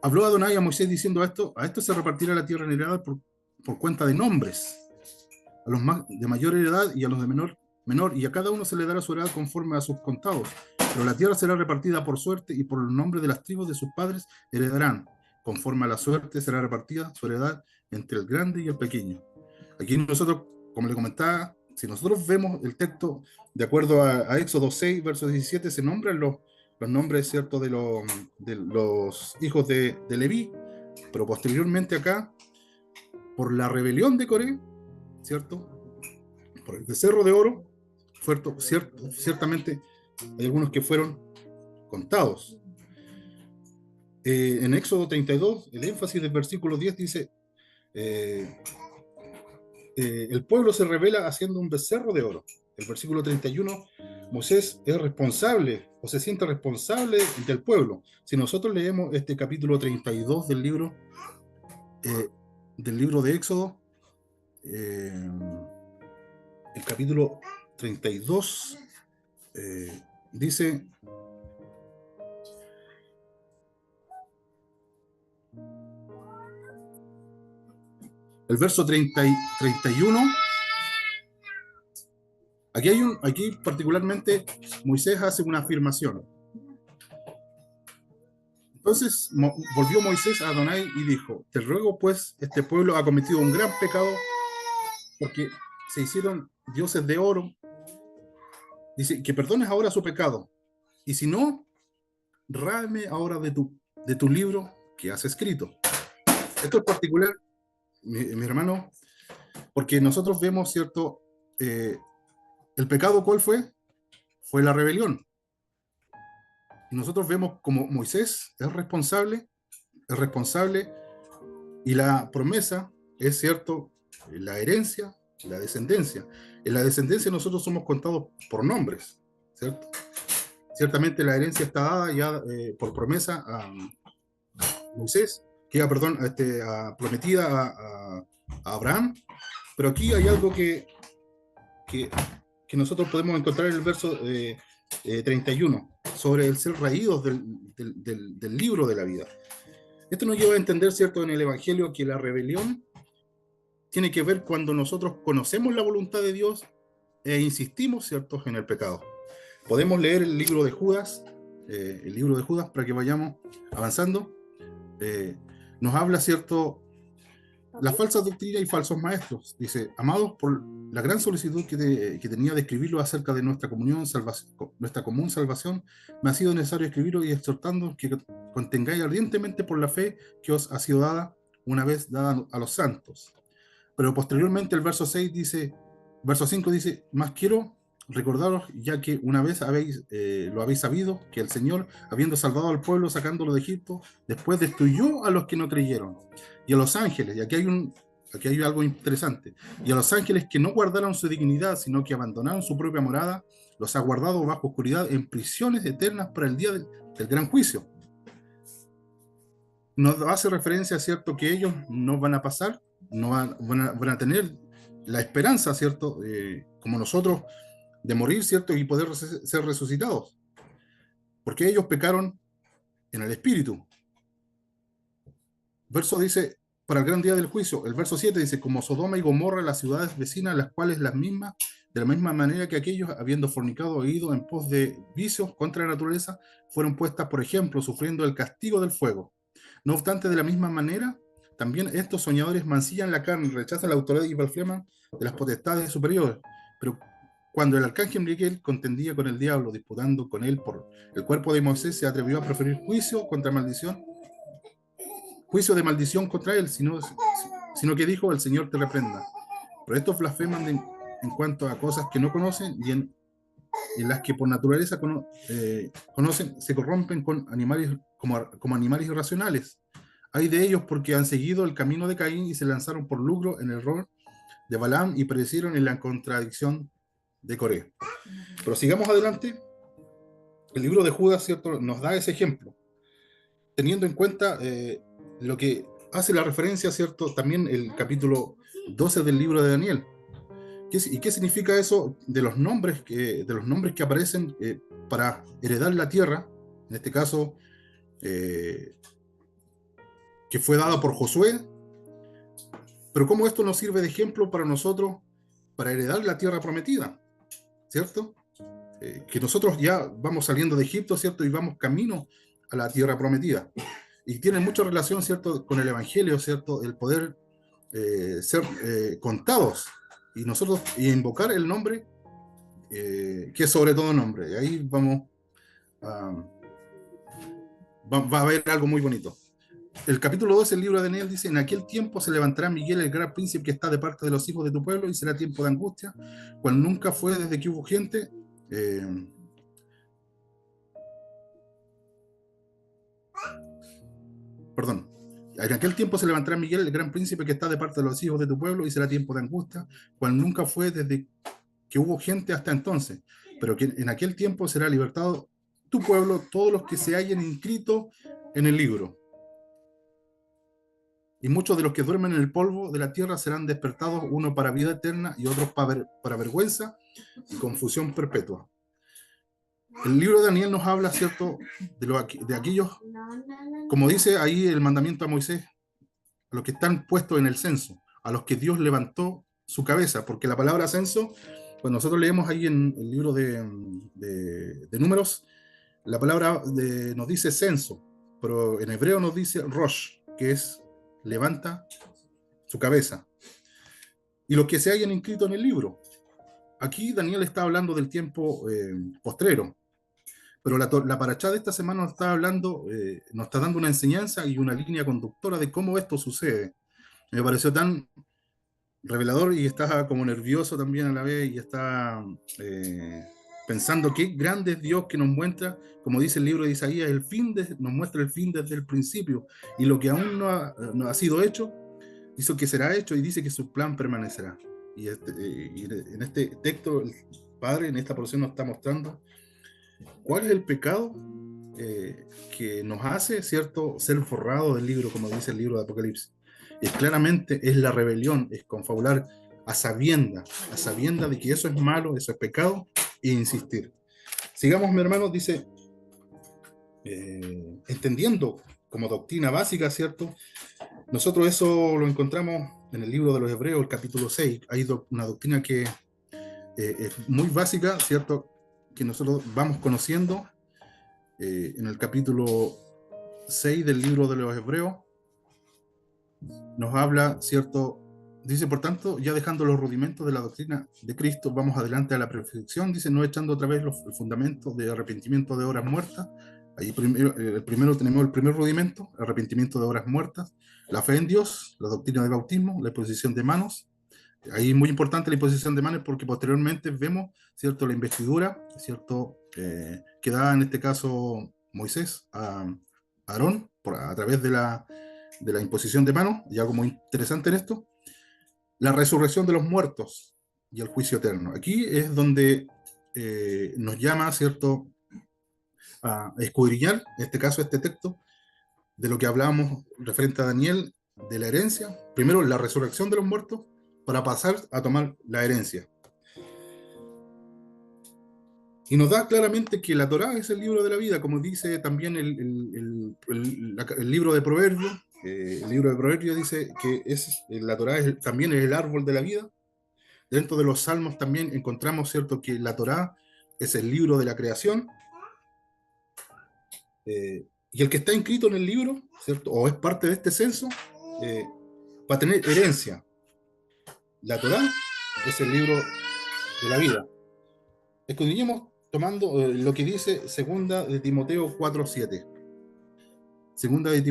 habló Adonai a Moisés diciendo a esto se repartirá la tierra en heredad por cuenta de nombres, a los de mayor heredad y a los de menor, y a cada uno se le dará su heredad conforme a sus contados, pero la tierra será repartida por suerte, y por los nombres de las tribus de sus padres heredarán, conforme a la suerte será repartida su heredad entre el grande y el pequeño. Aquí nosotros, como le comentaba, si nosotros vemos el texto de acuerdo a Éxodo 6, verso 17, se nombran los nombres, ¿cierto?, de los hijos de Leví, pero posteriormente acá, por la rebelión de Coré, ¿cierto?, por el becerro de oro, ciertamente hay algunos que fueron contados. En Éxodo 32, el énfasis del versículo 10 dice: el pueblo se rebela haciendo un becerro de oro. El versículo 31, Moisés es responsable o se siente responsable del pueblo. Si nosotros leemos este capítulo 32 del libro de Éxodo, el capítulo 32 dice: el verso 31, aquí particularmente Moisés hace una afirmación. Entonces volvió Moisés a Adonai y dijo: te ruego pues, este pueblo ha cometido un gran pecado, porque se hicieron dioses de oro. Dice que perdones ahora su pecado, y si no, ráeme ahora de tu libro que has escrito. Esto es particular, mi hermano, porque nosotros vemos, ¿cierto? El pecado, ¿cuál fue? Fue la rebelión. Y nosotros vemos como Moisés es responsable, y la promesa es, ¿cierto?, la herencia, la descendencia. En la descendencia nosotros somos contados por nombres, ¿cierto? Ciertamente la herencia está dada ya por promesa a Moisés, prometida a Abraham, pero aquí hay algo que nosotros podemos encontrar en el verso 31, sobre el ser raídos del libro de la vida. Esto nos lleva a entender, ¿cierto?, en el Evangelio, que la rebelión tiene que ver cuando nosotros conocemos la voluntad de Dios e insistimos, ¿cierto?, en el pecado. Podemos leer el libro de Judas, para que vayamos avanzando. Nos habla, ¿cierto?, las falsas doctrinas y falsos maestros. Dice: amados, por la gran solicitud que tenía de escribirlo acerca de nuestra nuestra común salvación, me ha sido necesario escribirlo y exhortando que contengáis ardientemente por la fe que os ha sido dada una vez dada a los santos. Pero posteriormente el verso 5 dice, más quiero recordaros, ya que una vez lo habéis sabido, que el Señor, habiendo salvado al pueblo, sacándolo de Egipto, después destruyó a los que no creyeron, y a los ángeles, y aquí hay algo interesante, y a los ángeles que no guardaron su dignidad, sino que abandonaron su propia morada, los ha guardado bajo oscuridad en prisiones eternas para el día del gran juicio. Nos hace referencia, ¿cierto?, que ellos no van a pasar, no van a tener la esperanza, ¿cierto?, como nosotros, de morir, ¿cierto?, y poder ser resucitados, porque ellos pecaron en el espíritu. Verso dice, para el gran día del juicio. El verso 7 dice, como Sodoma y Gomorra, las ciudades vecinas, las cuales de la misma manera que aquellos, habiendo fornicado e ido en pos de vicios contra la naturaleza, fueron puestas, por ejemplo, sufriendo el castigo del fuego. No obstante, de la misma manera, también estos soñadores mancillan la carne, rechazan la autoridad y blasfeman de las potestades superiores. Pero cuando el arcángel Miguel contendía con el diablo, disputando con él por el cuerpo de Moisés, se atrevió a preferir juicio de maldición contra él, sino que dijo, el Señor te reprenda. Pero estos blasfeman en cuanto a cosas que no conocen y en las que por naturaleza conocen, se corrompen con animales, como animales irracionales. Hay de ellos porque han seguido el camino de Caín y se lanzaron por lucro en el error de Balaam y perecieron en la contradicción de Coré. Pero sigamos adelante. El libro de Judas, ¿cierto?, nos da ese ejemplo, teniendo en cuenta lo que hace la referencia, ¿cierto?, también el capítulo 12 del libro de Daniel. ¿Y qué significa eso de los nombres que aparecen para heredar la tierra? En este caso, que fue dada por Josué. Pero cómo esto nos sirve de ejemplo para nosotros, para heredar la tierra prometida, ¿cierto? Que nosotros ya vamos saliendo de Egipto, ¿cierto? Y vamos camino a la tierra prometida. Y tiene mucha relación, ¿cierto?, con el Evangelio, ¿cierto?, el poder ser contados y invocar el nombre, que es sobre todo nombre. Y ahí va a haber algo muy bonito. El capítulo 12 del libro de Daniel dice, en aquel tiempo se levantará Miguel, el gran príncipe que está de parte de los hijos de tu pueblo, y será tiempo de angustia, cual nunca fue desde que hubo gente. En aquel tiempo se levantará Miguel, el gran príncipe que está de parte de los hijos de tu pueblo, y será tiempo de angustia, cual nunca fue desde que hubo gente hasta entonces, pero que en aquel tiempo será libertado tu pueblo, todos los que se hayan inscrito en el libro. Y muchos de los que duermen en el polvo de la tierra serán despertados, uno para vida eterna y otros para vergüenza y confusión perpetua. El libro de Daniel nos habla, ¿cierto?, de aquellos, como dice ahí el mandamiento a Moisés, a los que están puestos en el censo, a los que Dios levantó su cabeza, porque la palabra censo, cuando nosotros leemos ahí en el libro de Números, la palabra nos dice censo, pero en hebreo nos dice rosh, que es levanta su cabeza. Y los que se hayan inscrito en el libro. Aquí Daniel está hablando del tiempo postrero, pero la parachá de esta semana nos está dando una enseñanza y una línea conductora de cómo esto sucede. Me pareció tan revelador y estaba como nervioso también a la vez y está pensando qué grande es Dios que nos muestra, como dice el libro de Isaías, nos muestra el fin desde el principio, y lo que aún no ha sido hecho, hizo que será hecho, y dice que su plan permanecerá. Y en este texto el Padre en esta porción nos está mostrando cuál es el pecado que nos hace, ¿cierto?, ser forrado del libro, como dice el libro de Apocalipsis. Y claramente es la rebelión, es confabular a sabienda de que eso es malo, eso es pecado, e insistir. Sigamos, mi hermano, dice, entendiendo como doctrina básica, ¿cierto? Nosotros eso lo encontramos en el libro de los Hebreos, el capítulo 6. Hay una doctrina que es muy básica, ¿cierto?, que nosotros vamos conociendo en el capítulo 6 del libro de los Hebreos. Nos habla, ¿cierto?, dice, por tanto, ya dejando los rudimentos de la doctrina de Cristo, vamos adelante a la perfección, dice, no echando otra vez los fundamentos de arrepentimiento de obras muertas. Ahí primero tenemos el primer rudimento, arrepentimiento de obras muertas, la fe en Dios, la doctrina del bautismo, la imposición de manos. Ahí es muy importante la imposición de manos porque posteriormente vemos, ¿cierto?, la investidura, ¿cierto?, que da en este caso Moisés a Aarón a través de la imposición de manos, y algo muy interesante en esto, la resurrección de los muertos y el juicio eterno. Aquí es donde nos llama, ¿cierto?, a escudriñar, en este caso este texto, de lo que hablábamos referente a Daniel, de la herencia. Primero, la resurrección de los muertos, para pasar a tomar la herencia. Y nos da claramente que la Torá es el libro de la vida, como dice también el libro de Proverbios. El libro de Proverbios dice que la Torá también es el árbol de la vida. Dentro de los salmos también encontramos, ¿cierto?, que la Torá es el libro de la creación. Y el que está inscrito en el libro, ¿cierto?, o es parte de este censo, va a tener herencia. La Torá es el libro de la vida. Escudriñemos tomando lo que dice Segunda de Timoteo 4:7. Segunda de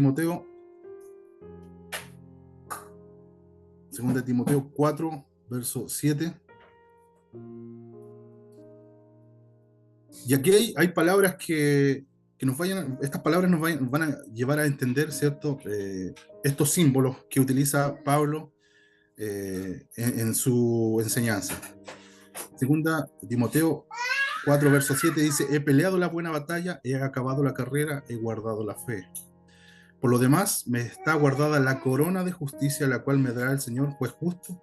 Timoteo 4, verso 7. Y aquí hay palabras que estas palabras nos van a llevar a entender, ¿cierto?, estos símbolos que utiliza Pablo en su enseñanza. Segunda Timoteo 4, verso 7 dice: he peleado la buena batalla, he acabado la carrera, he guardado la fe. Por lo demás, me está guardada la corona de justicia, la cual me dará el Señor, juez justo,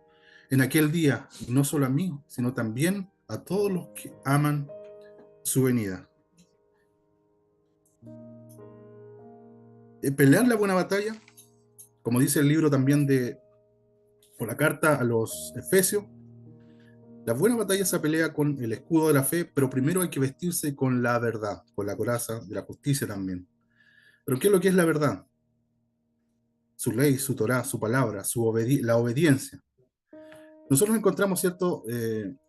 en aquel día, y no solo a mí, sino también a todos los que aman su venida. Pelear la buena batalla, como dice el libro también por la carta a los Efesios, la buena batalla se pelea con el escudo de la fe, pero primero hay que vestirse con la verdad, con la coraza de la justicia también. ¿Pero qué es lo que es la verdad? Su ley, su Torá, su palabra, la obediencia. Nosotros encontramos, ¿cierto?,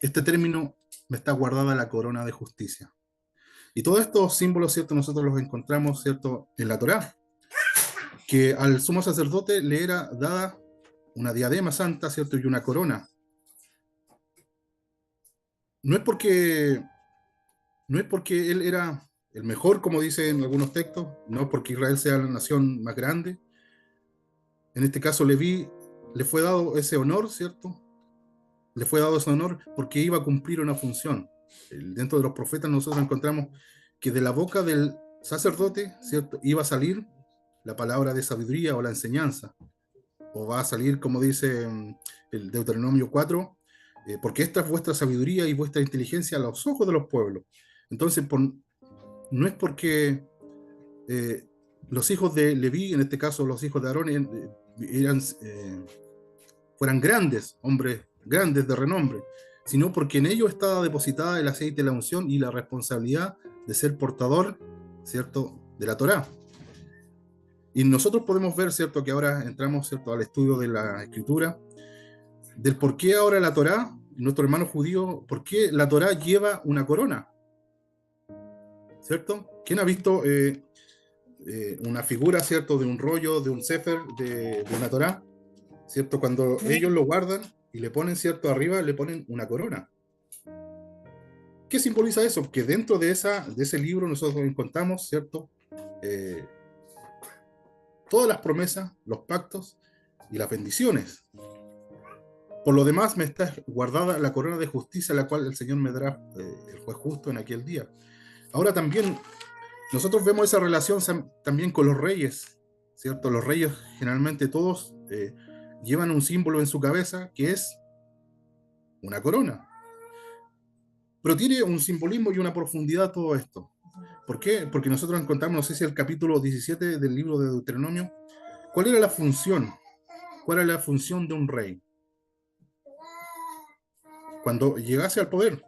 este término, me está guardada la corona de justicia. Y todos estos símbolos, ¿cierto?, nosotros los encontramos, ¿cierto?, en la Torá, que al sumo sacerdote le era dada una diadema santa, ¿cierto?, y una corona. No es porque él era el mejor, como dice en algunos textos, no porque Israel sea la nación más grande. En este caso, Leví le fue dado ese honor, ¿cierto? Le fue dado ese honor porque iba a cumplir una función. Dentro de los profetas nosotros encontramos que de la boca del sacerdote, ¿cierto?, iba a salir la palabra de sabiduría o la enseñanza. O va a salir, como dice el Deuteronomio 4, porque esta es vuestra sabiduría y vuestra inteligencia a los ojos de los pueblos. Entonces, no es porque los hijos de Leví, en este caso los hijos de Aarón, fueran grandes, hombres grandes de renombre, sino porque en ellos estaba depositada el aceite de la unción y la responsabilidad de ser portador, ¿cierto?, de la Torá. Y nosotros podemos ver, ¿cierto?, que ahora entramos, ¿cierto?, al estudio de la Escritura, del por qué ahora la Torá, nuestro hermano judío, por qué la Torá lleva una corona, ¿cierto? ¿Quién ha visto una figura, ¿cierto?, de un rollo, de un sefer, de una Torá, ¿cierto? Cuando ellos lo guardan y le ponen, ¿cierto?, arriba le ponen una corona. ¿Qué simboliza eso? Que dentro de ese libro nosotros encontramos, ¿cierto?, todas las promesas, los pactos y las bendiciones. Por lo demás, me está guardada la corona de justicia, la cual el Señor me dará, el juez justo, en aquel día. Ahora también, nosotros vemos esa relación también con los reyes, ¿cierto? Los reyes, generalmente todos llevan un símbolo en su cabeza, que es una corona. Pero tiene un simbolismo y una profundidad todo esto. ¿Por qué? Porque nosotros encontramos, no sé si el capítulo 17 del libro de Deuteronomio, ¿cuál era la función? ¿Cuál era la función de un rey? Cuando llegase al poder,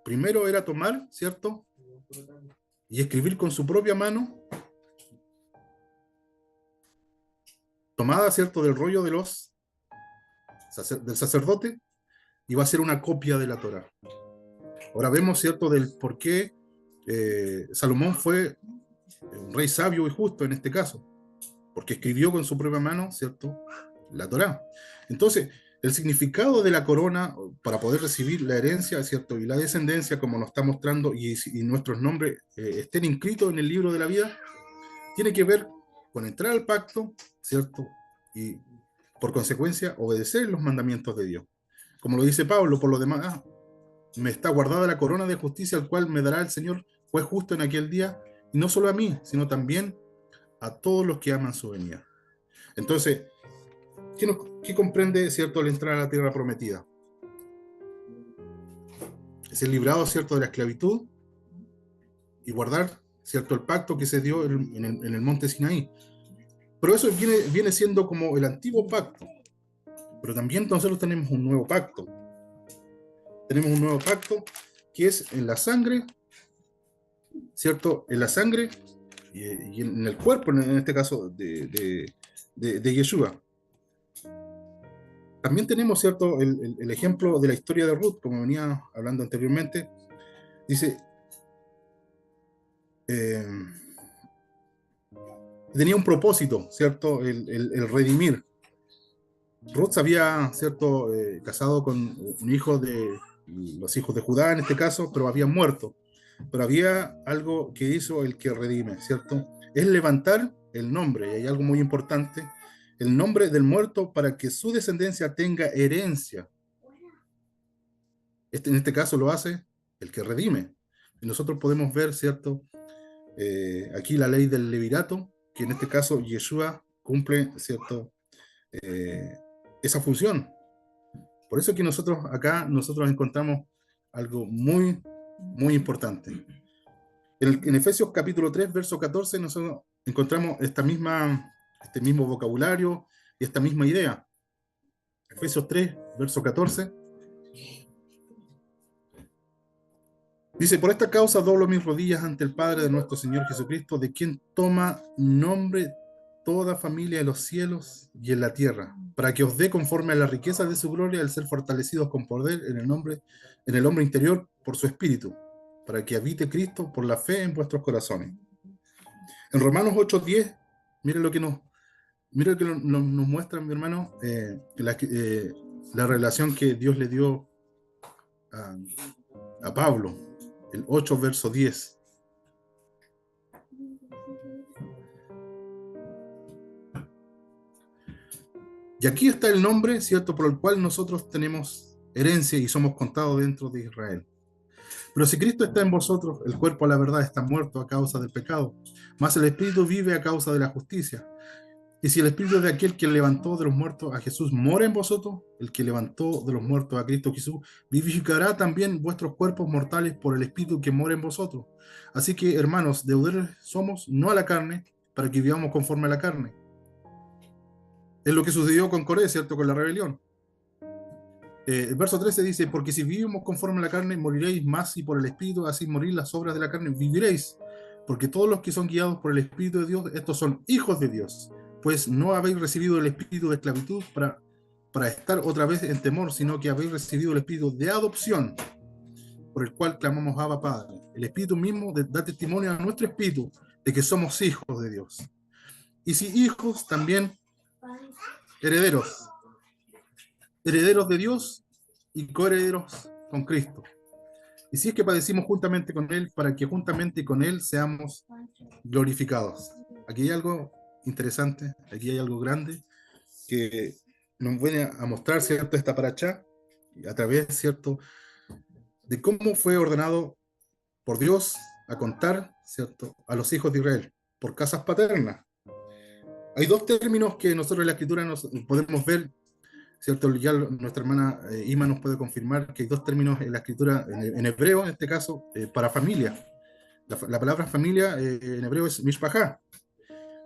primero era tomar, ¿cierto?, y escribir con su propia mano, tomada, ¿cierto?, del rollo de los del sacerdote y va a ser una copia de la Torá. Ahora vemos, ¿cierto?, del por qué Salomón fue un rey sabio y justo en este caso, porque escribió con su propia mano, ¿cierto?, la Torá. Entonces, el significado de la corona para poder recibir la herencia, ¿cierto?, y la descendencia, como nos está mostrando, y nuestros nombres estén inscritos en el libro de la vida, tiene que ver con entrar al pacto, ¿cierto?, y por consecuencia obedecer los mandamientos de Dios. Como lo dice Pablo, por lo demás, me está guardada la corona de justicia, al cual me dará el Señor, juez justo en aquel día, y no solo a mí, sino también a todos los que aman su venida. Entonces, ¿qué comprende, cierto, al entrar a la tierra prometida? Es el librado, cierto, de la esclavitud y guardar, cierto, el pacto que se dio en el monte Sinaí. Pero eso viene siendo como el antiguo pacto. Pero también nosotros tenemos un nuevo pacto. Tenemos un nuevo pacto que es en la sangre, ¿cierto? En la sangre y en el cuerpo, en este caso de Yeshua. También tenemos, ¿cierto?, el ejemplo de la historia de Ruth, como venía hablando anteriormente. Dice, tenía un propósito, ¿cierto?, el redimir. Ruth se había, ¿cierto?, casado con un hijo de los hijos de Judá en este caso, pero había muerto. Pero había algo que hizo el que redime, ¿cierto? Es levantar el nombre, y hay algo muy importante, el nombre del muerto para que su descendencia tenga herencia. En este caso lo hace el que redime. Y nosotros podemos ver, ¿cierto?, aquí la ley del levirato, que en este caso Yeshua cumple, ¿cierto?, esa función. Por eso que nosotros encontramos algo muy, muy importante. En Efesios capítulo 3, verso 14, nosotros encontramos este mismo vocabulario y esta misma idea. Efesios 3, verso 14. Dice, por esta causa doblo mis rodillas ante el Padre de nuestro Señor Jesucristo, de quien toma nombre toda familia de los cielos y en la tierra, para que os dé conforme a la riqueza de su gloria el ser fortalecidos con poder en el hombre interior por su espíritu, para que habite Cristo por la fe en vuestros corazones. En Romanos 8:10, miren lo que nos muestra, mi hermano, la relación que Dios le dio a Pablo, el 8, verso 10. Y aquí está el nombre, ¿cierto?, por el cual nosotros tenemos herencia y somos contados dentro de Israel. Pero si Cristo está en vosotros, el cuerpo a la verdad está muerto a causa del pecado, mas el espíritu vive a causa de la justicia. Y si el espíritu de aquel que levantó de los muertos a Jesús mora en vosotros, el que levantó de los muertos a Cristo Jesús vivificará también vuestros cuerpos mortales por el espíritu que mora en vosotros. Así que, hermanos, deudores somos, no a la carne, para que vivamos conforme a la carne. Es lo que sucedió con Coré, ¿cierto?, con la rebelión. El verso 13 dice, porque si vivimos conforme a la carne, moriréis, más y por el Espíritu, así morir las obras de la carne, viviréis. Porque todos los que son guiados por el Espíritu de Dios, estos son hijos de Dios. Pues no habéis recibido el espíritu de esclavitud para estar otra vez en temor, sino que habéis recibido el espíritu de adopción, por el cual clamamos Abba Padre. El Espíritu mismo da testimonio a nuestro espíritu de que somos hijos de Dios. Y si hijos, también herederos de Dios y coherederos con Cristo. Y si es que padecimos juntamente con Él, para que juntamente con Él seamos glorificados. Aquí hay algo interesante, aquí hay algo grande que nos viene a mostrar, ¿cierto?, esta paracha, a través, ¿cierto?, de cómo fue ordenado por Dios a contar, ¿cierto?, a los hijos de Israel, por casas paternas. Hay dos términos que nosotros en la Escritura nos podemos ver, ¿cierto? Ya nuestra hermana Ima nos puede confirmar que hay dos términos en la Escritura, en hebreo, en este caso, para familia. La palabra familia en hebreo es mishpachá,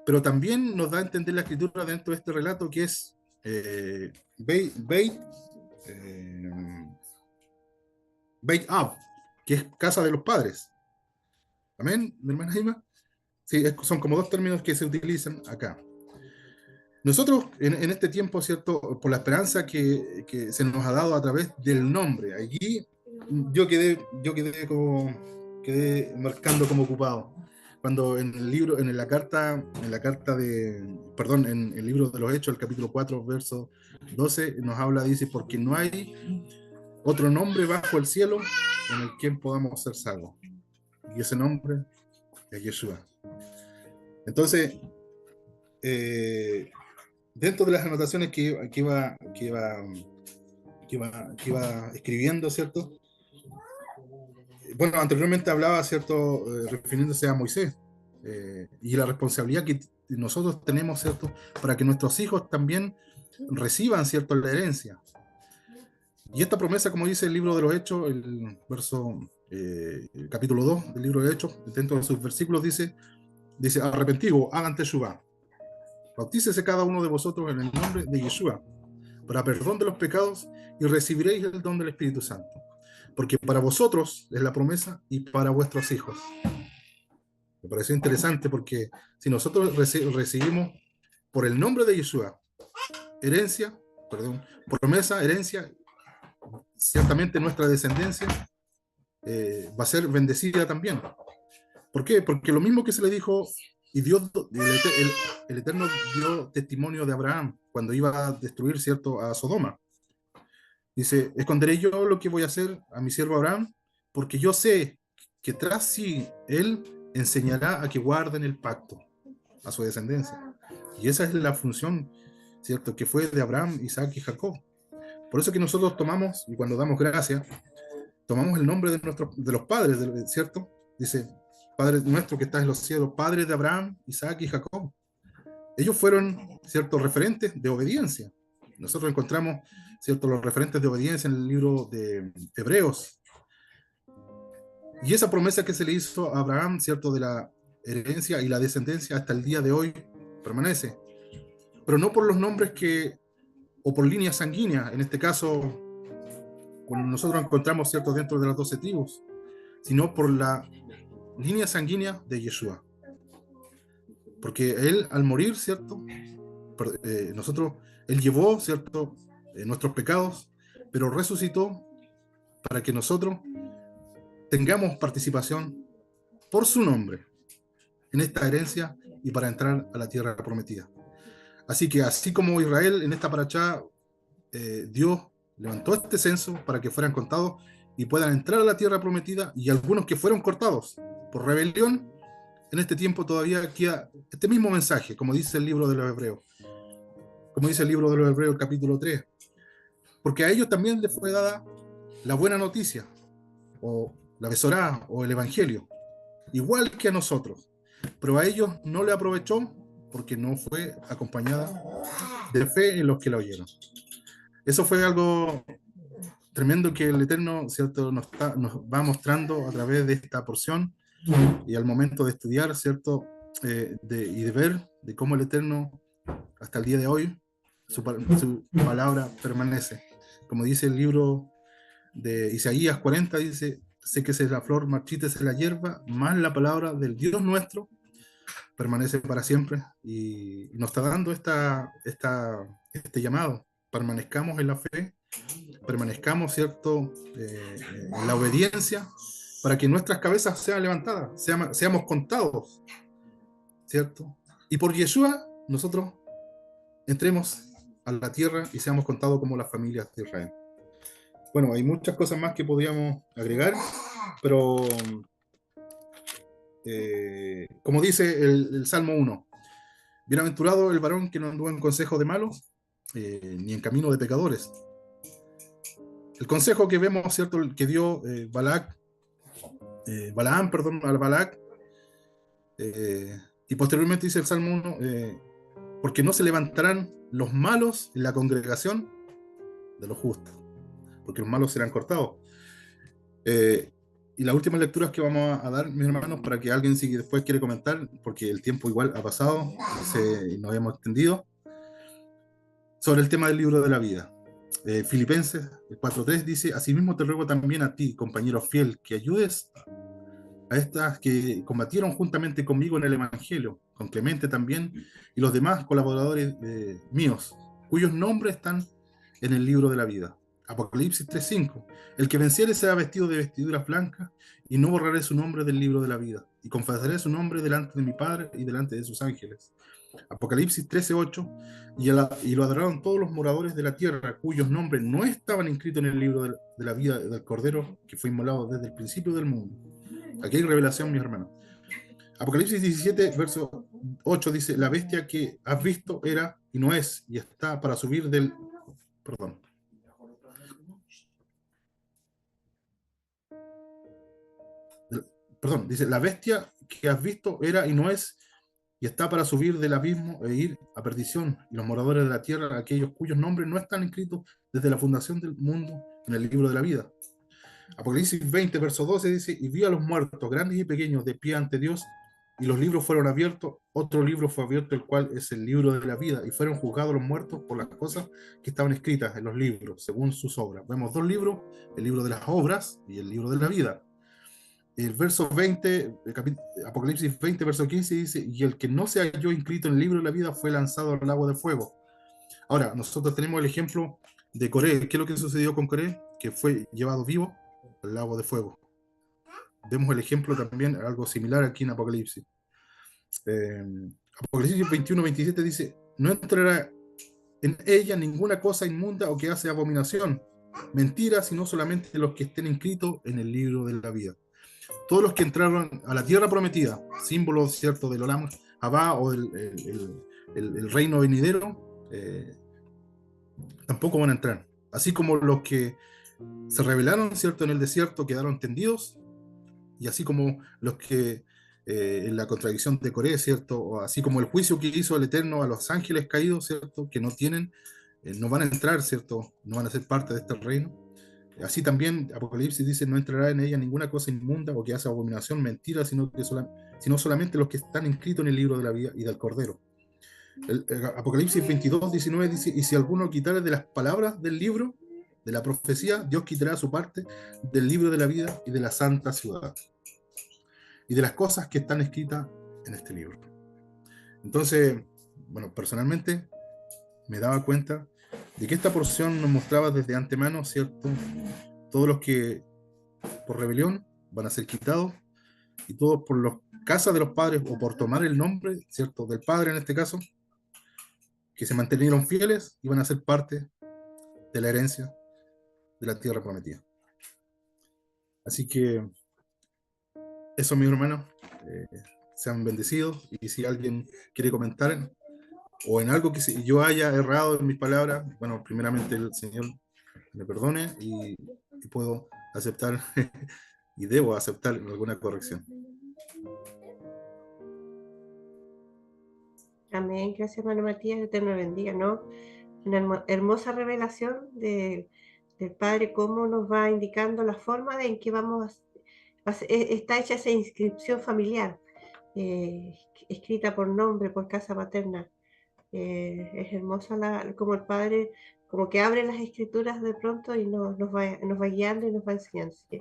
pero también nos da a entender la Escritura dentro de este relato que es Beit Ab, que es casa de los padres. ¿Amén, mi hermana Ima? Sí, son como dos términos que se utilizan acá. Nosotros en este tiempo, ¿cierto? Por la esperanza que se nos ha dado a través del nombre. Allí quedé marcando como ocupado. Cuando en el libro, en el libro de los Hechos, el capítulo 4, verso 12, nos habla, dice, porque no hay otro nombre bajo el cielo en el que podamos ser salvos. Y ese nombre es Yeshua. Entonces, dentro de las anotaciones que iba escribiendo, ¿cierto? Bueno, anteriormente hablaba, ¿cierto? Refiriéndose a Moisés y la responsabilidad que nosotros tenemos, ¿cierto? Para que nuestros hijos también reciban, ¿cierto? La herencia. Y esta promesa, como dice el libro de los Hechos, el capítulo 2 del libro de Hechos, dentro de sus versículos dice, arrepentido, hagan teshuvá. Bautícese cada uno de vosotros en el nombre de Yeshua, para perdón de los pecados, y recibiréis el don del Espíritu Santo. Porque para vosotros es la promesa y para vuestros hijos. Me pareció interesante porque si nosotros recibimos por el nombre de Yeshua promesa, herencia, ciertamente nuestra descendencia va a ser bendecida también. ¿Por qué? Porque lo mismo que se le dijo, y Dios, el Eterno dio testimonio de Abraham cuando iba a destruir, ¿cierto?, a Sodoma. Dice, esconderé yo lo que voy a hacer a mi siervo Abraham, porque yo sé que tras sí él enseñará a que guarden el pacto a su descendencia. Y esa es la función, ¿cierto?, que fue de Abraham, Isaac y Jacob. Por eso que nosotros tomamos, y cuando damos gracias, tomamos el nombre de los padres, ¿cierto? Dice, Padre nuestro que estás en los cielos, Padre de Abraham, Isaac y Jacob. Ellos fueron, ¿cierto?, referentes de obediencia. Nosotros encontramos, ¿cierto?, los referentes de obediencia en el libro de Hebreos. Y esa promesa que se le hizo a Abraham, ¿cierto?, de la herencia y la descendencia hasta el día de hoy permanece. Pero no por los nombres o por líneas sanguíneas, en este caso, cuando nosotros encontramos, ¿cierto?, dentro de las 12 tribus, sino por la línea sanguínea de Yeshua. Porque él, al morir, ¿cierto?, él llevó, ¿cierto?, nuestros pecados, pero resucitó para que nosotros tengamos participación por su nombre en esta herencia y para entrar a la tierra prometida. Así que así como Israel en esta parachá, Dios levantó este censo para que fueran contados y puedan entrar a la tierra prometida, y algunos que fueron cortados por rebelión, en este tiempo todavía queda este mismo mensaje, como dice el libro de los Hebreos. Como dice el libro de los Hebreos, capítulo 3. Porque a ellos también les fue dada la buena noticia, o la besorá, o el evangelio, igual que a nosotros. Pero a ellos no le aprovechó porque no fue acompañada de fe en los que la oyeron. Eso fue algo tremendo que el Eterno, ¿cierto?, nos va mostrando a través de esta porción, y al momento de estudiar, ¿cierto?, y de ver de cómo el Eterno hasta el día de hoy su palabra permanece. Como dice el libro de Isaías 40, dice, séquese la flor, marchítese la hierba, más la palabra del Dios nuestro permanece para siempre. Y nos está dando este llamado: permanezcamos en la fe, permanezcamos, ¿cierto?, en la obediencia, para que nuestras cabezas sean levantadas, seamos contados, ¿cierto? Y por Yeshua nosotros entremos a la tierra y seamos contados como las familias de Israel. Bueno, hay muchas cosas más que podríamos agregar, pero como dice el Salmo 1, bienaventurado el varón que no anduvo en consejo de malos, ni en camino de pecadores. El consejo que vemos, ¿cierto?, el que dio Balaam al Balac, y posteriormente dice el Salmo 1, porque no se levantarán los malos en la congregación de los justos, porque los malos serán cortados. Y las últimas lecturas que vamos a dar, mis hermanos, para que alguien si después quiere comentar, porque el tiempo igual ha pasado y nos hemos extendido, sobre el tema del libro de la vida. Filipenses 4:3 dice, asimismo te ruego también a ti, compañero fiel, que ayudes a estas que combatieron juntamente conmigo en el Evangelio, con Clemente también, y los demás colaboradores míos, cuyos nombres están en el libro de la vida. Apocalipsis 3:5. El que venciere será vestido de vestiduras blancas, y no borraré su nombre del libro de la vida, y confesaré su nombre delante de mi Padre y delante de sus ángeles. Apocalipsis 13:8. Y lo adoraron todos los moradores de la tierra, cuyos nombres no estaban inscritos en el libro de la vida del Cordero, que fue inmolado desde el principio del mundo. Aquí hay revelación, mis hermanos. Apocalipsis 17, verso 8 dice: la bestia que has visto era y no es, y está para subir del... Perdón. Perdón, dice: la bestia que has visto era y no es, y está para subir del abismo e ir a perdición, y los moradores de la tierra, aquellos cuyos nombres no están inscritos desde la fundación del mundo en el libro de la vida. Apocalipsis 20, verso 12 dice: y vi a los muertos, grandes y pequeños, de pie ante Dios, y los libros fueron abiertos. Otro libro fue abierto, el cual es el libro de la vida, y fueron juzgados los muertos por las cosas que estaban escritas en los libros, según sus obras. Vemos dos libros: el libro de las obras y el libro de la vida. El verso 20, Apocalipsis 20, verso 15 dice: y el que no se halló inscrito en el libro de la vida fue lanzado al lago de fuego. Ahora, nosotros tenemos el ejemplo de Coré. ¿Qué es lo que sucedió con Coré? Que fue llevado vivo al lago de fuego. Vemos el ejemplo también, algo similar aquí en Apocalipsis. Apocalipsis 21, 27 dice: no entrará en ella ninguna cosa inmunda o que hace abominación, mentira, sino solamente los que estén inscritos en el libro de la vida. Todos los que entraron a la tierra prometida, símbolo, ¿cierto?, del Olam Abba o el reino venidero, tampoco van a entrar. Así como los que se rebelaron, ¿cierto?, en el desierto quedaron tendidos, y así como los que en la contradicción de Coré, ¿cierto?, o así como el juicio que hizo el Eterno a los ángeles caídos, ¿cierto?, que no tienen, no van a entrar, ¿cierto?, no van a ser parte de este reino. Así también Apocalipsis dice: no entrará en ella ninguna cosa inmunda o que hace abominación, mentira, sino solamente los que están inscritos en el libro de la vida y del Cordero. Apocalipsis 22, 19 dice: y si alguno quitare de las palabras del libro de la profecía, Dios quitará su parte del libro de la vida y de la santa ciudad, y de las cosas que están escritas en este libro. Entonces, bueno, personalmente me daba cuenta de que esta porción nos mostraba desde antemano, ¿cierto?, todos los que por rebelión van a ser quitados, y todos por las casas de los padres o por tomar el nombre, ¿cierto?, del Padre en este caso, que se mantenieron fieles y van a ser parte de la herencia de la tierra prometida. Así que eso, mis hermanos, sean bendecidos, y si alguien quiere comentar o en algo que yo haya errado en mis palabras, bueno, primeramente el Señor me perdone y puedo aceptar y debo aceptar alguna corrección. Amén. Gracias, hermano Matías. Eterno lo bendiga, ¿no? Una hermosa revelación del Padre, cómo nos va indicando la forma en que está hecha esa inscripción familiar, escrita por nombre, por casa paterna. Es hermosa como el Padre, como que abre las escrituras de pronto y nos va guiando y nos va enseñando. Así que,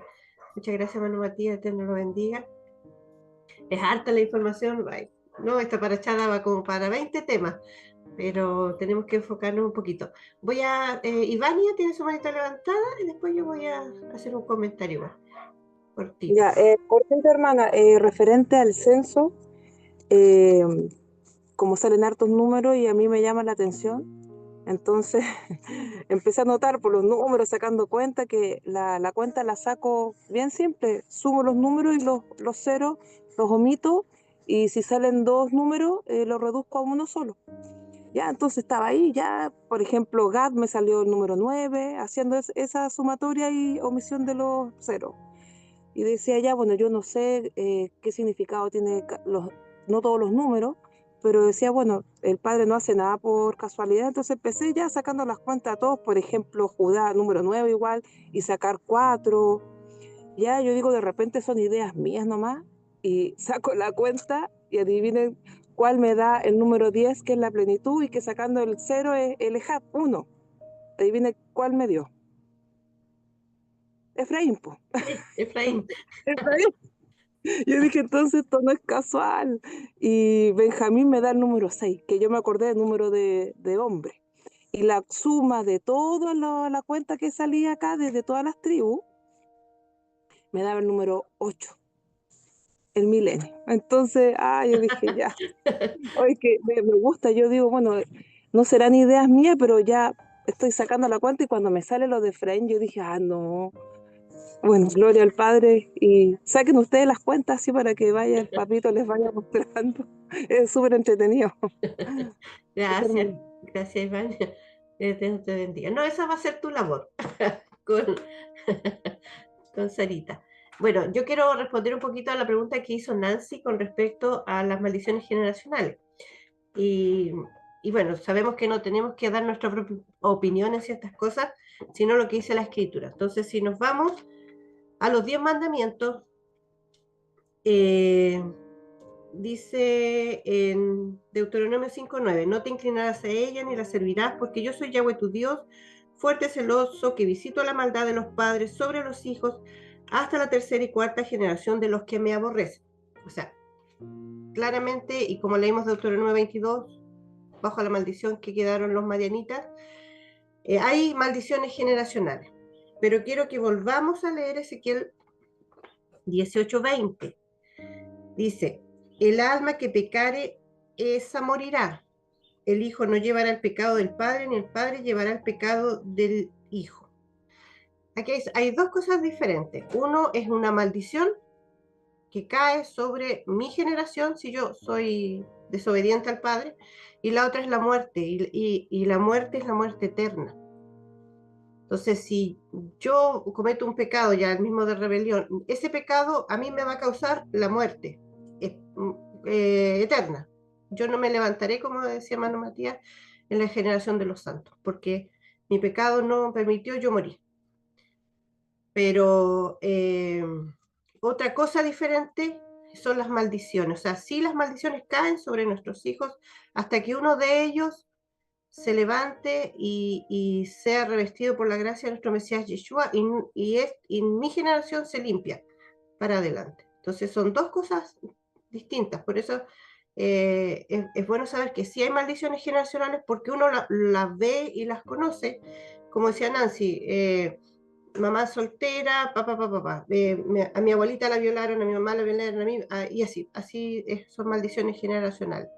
muchas gracias, hermano Matías, Eterno lo bendiga. Es harta la información, no, esta parachada va como para 20 temas, pero tenemos que enfocarnos un poquito. Ivania tiene su manita levantada y después yo voy a hacer un comentario más cortito. Ya, cortito, hermana, referente al censo, como salen hartos números y a mí me llama la atención, entonces empecé a notar por los números, sacando cuenta, que la cuenta la saco bien simple: sumo los números y los ceros los omito, y si salen dos números los reduzco a uno solo. Ya, entonces estaba ahí, ya, por ejemplo, Gad me salió el número 9, haciendo esa sumatoria y omisión de los ceros. Y decía, ya, bueno, yo no sé qué significado tiene no todos los números, pero decía, bueno, el Padre no hace nada por casualidad. Entonces empecé ya sacando las cuentas a todos, por ejemplo, Judá, número 9 igual, y sacar 4. Ya, yo digo, de repente son ideas mías nomás, y saco la cuenta y adivinen cuál me da el número 10, que es la plenitud, y que sacando el 0 es el Ejab, 1. Adivinen cuál me dio. Efraín, po. Efraín. Efraín. Yo dije, entonces esto no es casual. Y Benjamín me da el número 6, que yo me acordé del número de hombre. Y la suma de toda la cuenta que salía acá, desde todas las tribus, me daba el número 8, el milenio. Entonces, yo dije, ya, oye, que me gusta. Yo digo, bueno, no serán ideas mías, pero ya estoy sacando la cuenta y cuando me sale lo de Efraín, yo dije, no. Bueno, gloria al Padre y saquen ustedes las cuentas así para que vaya el papito les vaya mostrando. Es súper entretenido. Gracias, gracias, Iván. Que Dios te bendiga. No, esa va a ser tu labor con, con Sarita. Bueno, yo quiero responder un poquito a la pregunta que hizo Nancy con respecto a las maldiciones generacionales. Y bueno, sabemos que no tenemos que dar nuestra propia opinión en ciertas cosas, sino lo que dice la Escritura. Entonces, si nos vamos a los 10 mandamientos, dice en Deuteronomio 5:9, no te inclinarás a ella ni la servirás, porque yo soy Yahweh tu Dios, fuerte, celoso, que visito la maldad de los padres sobre los hijos hasta la tercera y cuarta generación de los que me aborrecen. O sea, claramente, y como leímos Deuteronomio 22, bajo la maldición que quedaron los madianitas, hay maldiciones generacionales. Pero quiero que volvamos a leer Ezequiel 18:20. Dice, el alma que pecare, esa morirá. El hijo no llevará el pecado del padre, ni el padre llevará el pecado del hijo. Aquí hay dos cosas diferentes. Uno es una maldición que cae sobre mi generación si yo soy desobediente al padre, y la otra es la muerte, y la muerte es la muerte eterna. Entonces, si yo cometo un pecado ya el mismo de rebelión, ese pecado a mí me va a causar la muerte eterna. Yo no me levantaré, como decía hermano Matías, en la generación de los santos, porque mi pecado no permitió yo morir. Pero otra cosa diferente son las maldiciones. O sea, sí, las maldiciones caen sobre nuestros hijos hasta que uno de ellos se levante y sea revestido por la gracia de nuestro Mesías Yeshua, y mi generación se limpia para adelante. Entonces son dos cosas distintas. Por eso es bueno saber que sí hay maldiciones generacionales, porque uno las ve y las conoce. Como decía Nancy, mamá soltera, papá. A mi abuelita la violaron, a mi mamá la violaron, a mí, y así son maldiciones generacionales.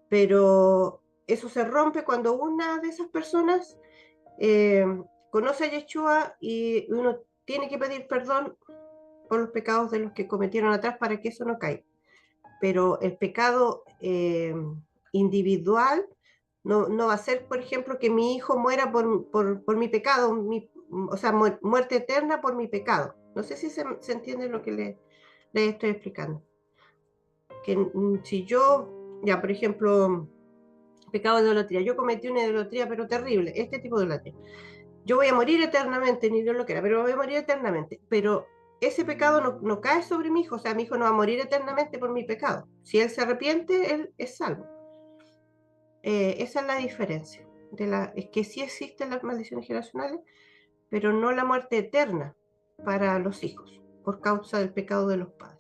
Pero eso se rompe cuando una de esas personas conoce a Yeshua, y uno tiene que pedir perdón por los pecados de los que cometieron atrás para que eso no caiga. Pero el pecado individual no va a ser, por ejemplo, que mi hijo muera por mi pecado, o sea, muerte eterna por mi pecado. No sé si se entiende lo que le estoy explicando. Que si yo, ya por ejemplo, pecado de idolatría, yo cometí una idolatría pero terrible, este tipo de idolatría, yo voy a morir eternamente, ni Dios lo quiera, pero voy a morir eternamente. Pero ese pecado no cae sobre mi hijo, o sea, mi hijo no va a morir eternamente por mi pecado. Si él se arrepiente, él es salvo. Esa es la diferencia. Es que sí existen las maldiciones generacionales, pero no la muerte eterna para los hijos, por causa del pecado de los padres.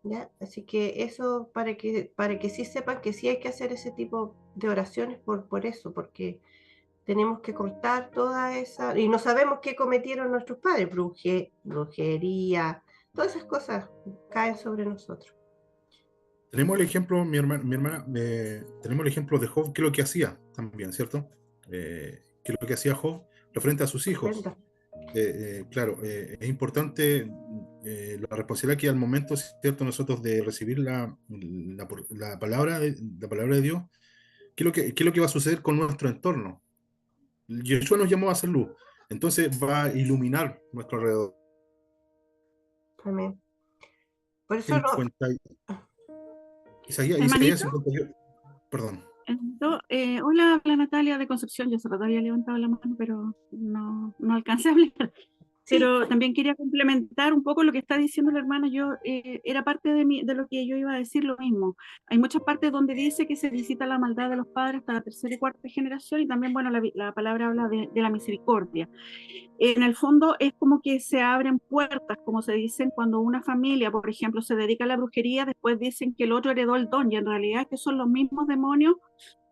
¿Ya? Así que eso para que sí sepan que sí hay que hacer ese tipo de oraciones por eso, porque tenemos que cortar toda esa, y no sabemos qué cometieron nuestros padres, brujería, todas esas cosas caen sobre nosotros. Tenemos el ejemplo, mi hermana, tenemos el ejemplo de Job, que es lo que hacía también, ¿cierto? Que es lo que hacía Job frente a sus hijos. Claro, es importante la responsabilidad que al momento, ¿cierto?, nosotros de recibir la palabra de Dios, ¿qué es lo que va a suceder con nuestro entorno? Yeshua nos llamó a hacer luz, entonces va a iluminar nuestro alrededor. Amén. Por eso Isaías 58, perdón. Hola, habla Natalia de Concepción. Yo se había levantado la mano, pero no alcancé a hablar. Sí, Pero también quería complementar un poco lo que está diciendo la hermana. Yo era parte de lo que yo iba a decir lo mismo. Hay muchas partes donde dice que se visita la maldad de los padres hasta la tercera y cuarta generación, y también, bueno, la palabra habla de la misericordia. En el fondo es como que se abren puertas, como se dicen cuando una familia, por ejemplo, se dedica a la brujería, después dicen que el otro heredó el don, y en realidad es que son los mismos demonios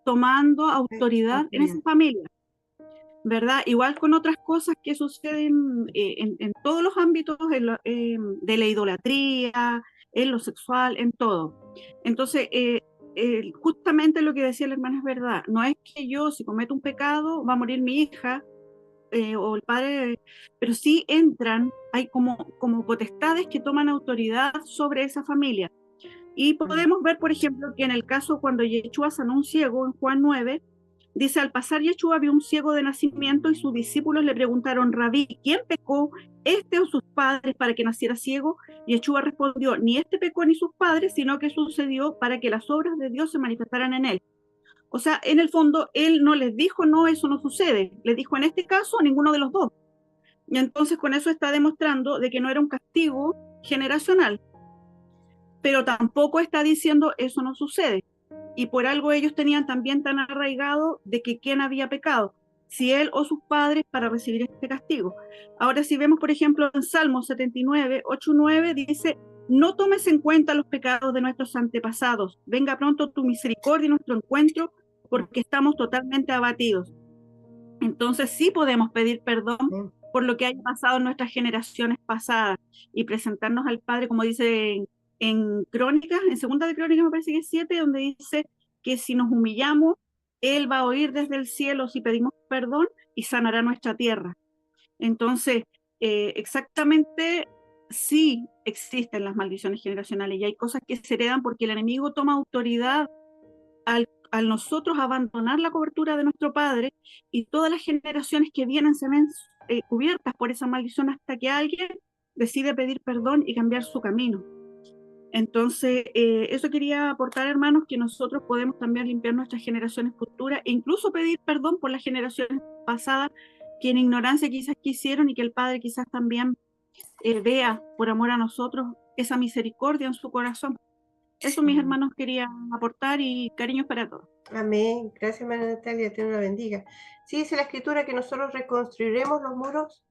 tomando autoridad en esa familia. ¿Verdad? Igual con otras cosas que suceden en todos los ámbitos de la idolatría, en lo sexual, en todo. Entonces, justamente lo que decía el hermano es verdad. No es que yo, si cometo un pecado, va a morir mi hija o el padre, pero sí entran, hay como potestades que toman autoridad sobre esa familia. Y podemos ver, por ejemplo, que en el caso cuando Yeshua sanó un ciego en Juan 9, dice: al pasar Yeshua vio un ciego de nacimiento y sus discípulos le preguntaron: Rabí, ¿quién pecó, este o sus padres, para que naciera ciego? Y Yeshua respondió: ni este pecó ni sus padres, sino que sucedió para que las obras de Dios se manifestaran en él. O sea, en el fondo, él no les dijo: no, eso no sucede. Les dijo: en este caso, a ninguno de los dos. Y entonces con eso está demostrando de que no era un castigo generacional, pero tampoco está diciendo eso no sucede. Y por algo ellos tenían también tan arraigado de que quién había pecado, si él o sus padres, para recibir este castigo. Ahora, si vemos, por ejemplo, en Salmo 79, 8, 9, dice: no tomes en cuenta los pecados de nuestros antepasados, venga pronto tu misericordia y nuestro encuentro, porque estamos totalmente abatidos. Entonces sí podemos pedir perdón por lo que haya pasado en nuestras generaciones pasadas y presentarnos al Padre, como dice en Crónicas, en Segunda de Crónicas me parece que es 7, donde dice que si nos humillamos, Él va a oír desde el cielo si pedimos perdón y sanará nuestra tierra. Entonces, exactamente, sí existen las maldiciones generacionales y hay cosas que se heredan porque el enemigo toma autoridad al nosotros abandonar la cobertura de nuestro Padre, y todas las generaciones que vienen se ven cubiertas por esa maldición hasta que alguien decide pedir perdón y cambiar su camino. Entonces, eso quería aportar, hermanos, que nosotros podemos también limpiar nuestras generaciones futuras e incluso pedir perdón por las generaciones pasadas que en ignorancia quizás quisieron, y que el Padre quizás también vea por amor a nosotros esa misericordia en su corazón. Eso, mis hermanos, quería aportar, y cariños para todos. Amén. Gracias, María Natalia, Dios la bendiga. Sí, dice la Escritura que nosotros reconstruiremos los muros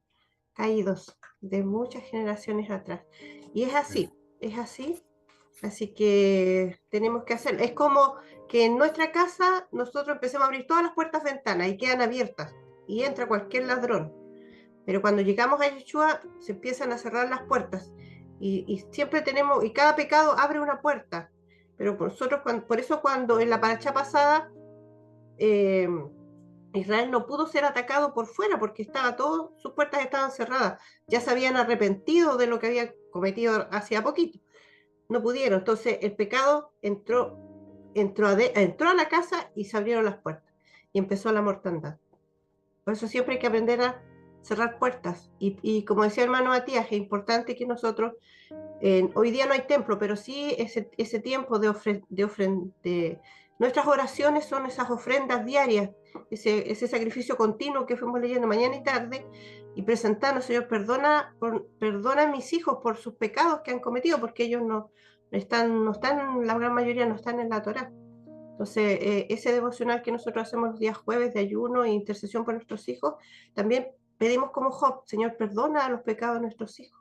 caídos de muchas generaciones atrás. Y es así, es así. Así que tenemos que hacerlo. Es como que en nuestra casa nosotros empecemos a abrir todas las puertas, ventanas, y quedan abiertas y entra cualquier ladrón. Pero cuando llegamos a Yeshua se empiezan a cerrar las puertas, y siempre tenemos, y cada pecado abre una puerta. Pero nosotros, por eso cuando en la paracha pasada Israel no pudo ser atacado por fuera porque todas sus puertas estaban cerradas, ya se habían arrepentido de lo que habían cometido hacía poquito, no pudieron. Entonces el pecado entró a la casa y se abrieron las puertas y empezó la mortandad. Por eso siempre hay que aprender a cerrar puertas, y como decía el hermano Matías, es importante que nosotros, hoy día no hay templo, pero sí ese tiempo de nuestras oraciones son esas ofrendas diarias, ese sacrificio continuo que fuimos leyendo mañana y tarde, y presentarnos: Señor, perdona a mis hijos por sus pecados que han cometido, porque ellos no están, la gran mayoría no están en la Torá. Entonces, ese devocional que nosotros hacemos los días jueves de ayuno e intercesión por nuestros hijos, también pedimos como Job: Señor, perdona los pecados de nuestros hijos,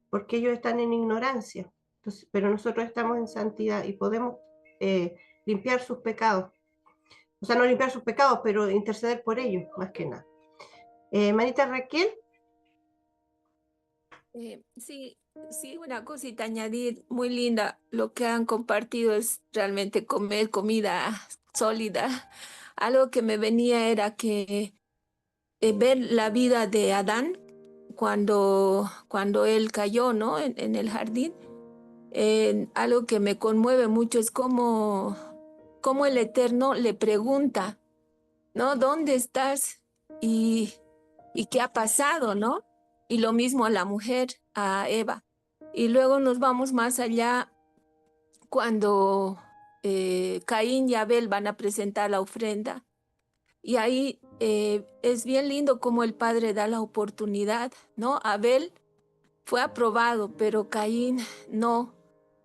porque ellos están en ignorancia. Entonces, pero nosotros estamos en santidad y podemos limpiar sus pecados. O sea, no limpiar sus pecados, pero interceder por ellos, más que nada. Manita Raquel. Sí, una cosita añadir muy linda. Lo que han compartido es realmente comer comida sólida. Algo que me venía era que ver la vida de Adán cuando él cayó, ¿no? en el jardín. Algo que me conmueve mucho es cómo el Eterno le pregunta, ¿no? ¿Dónde estás? Y qué ha pasado, ¿no? Y lo mismo a la mujer, a Eva. Y luego nos vamos más allá cuando Caín y Abel van a presentar la ofrenda. Y ahí es bien lindo como el Padre da la oportunidad, ¿no? Abel fue aprobado, pero Caín no.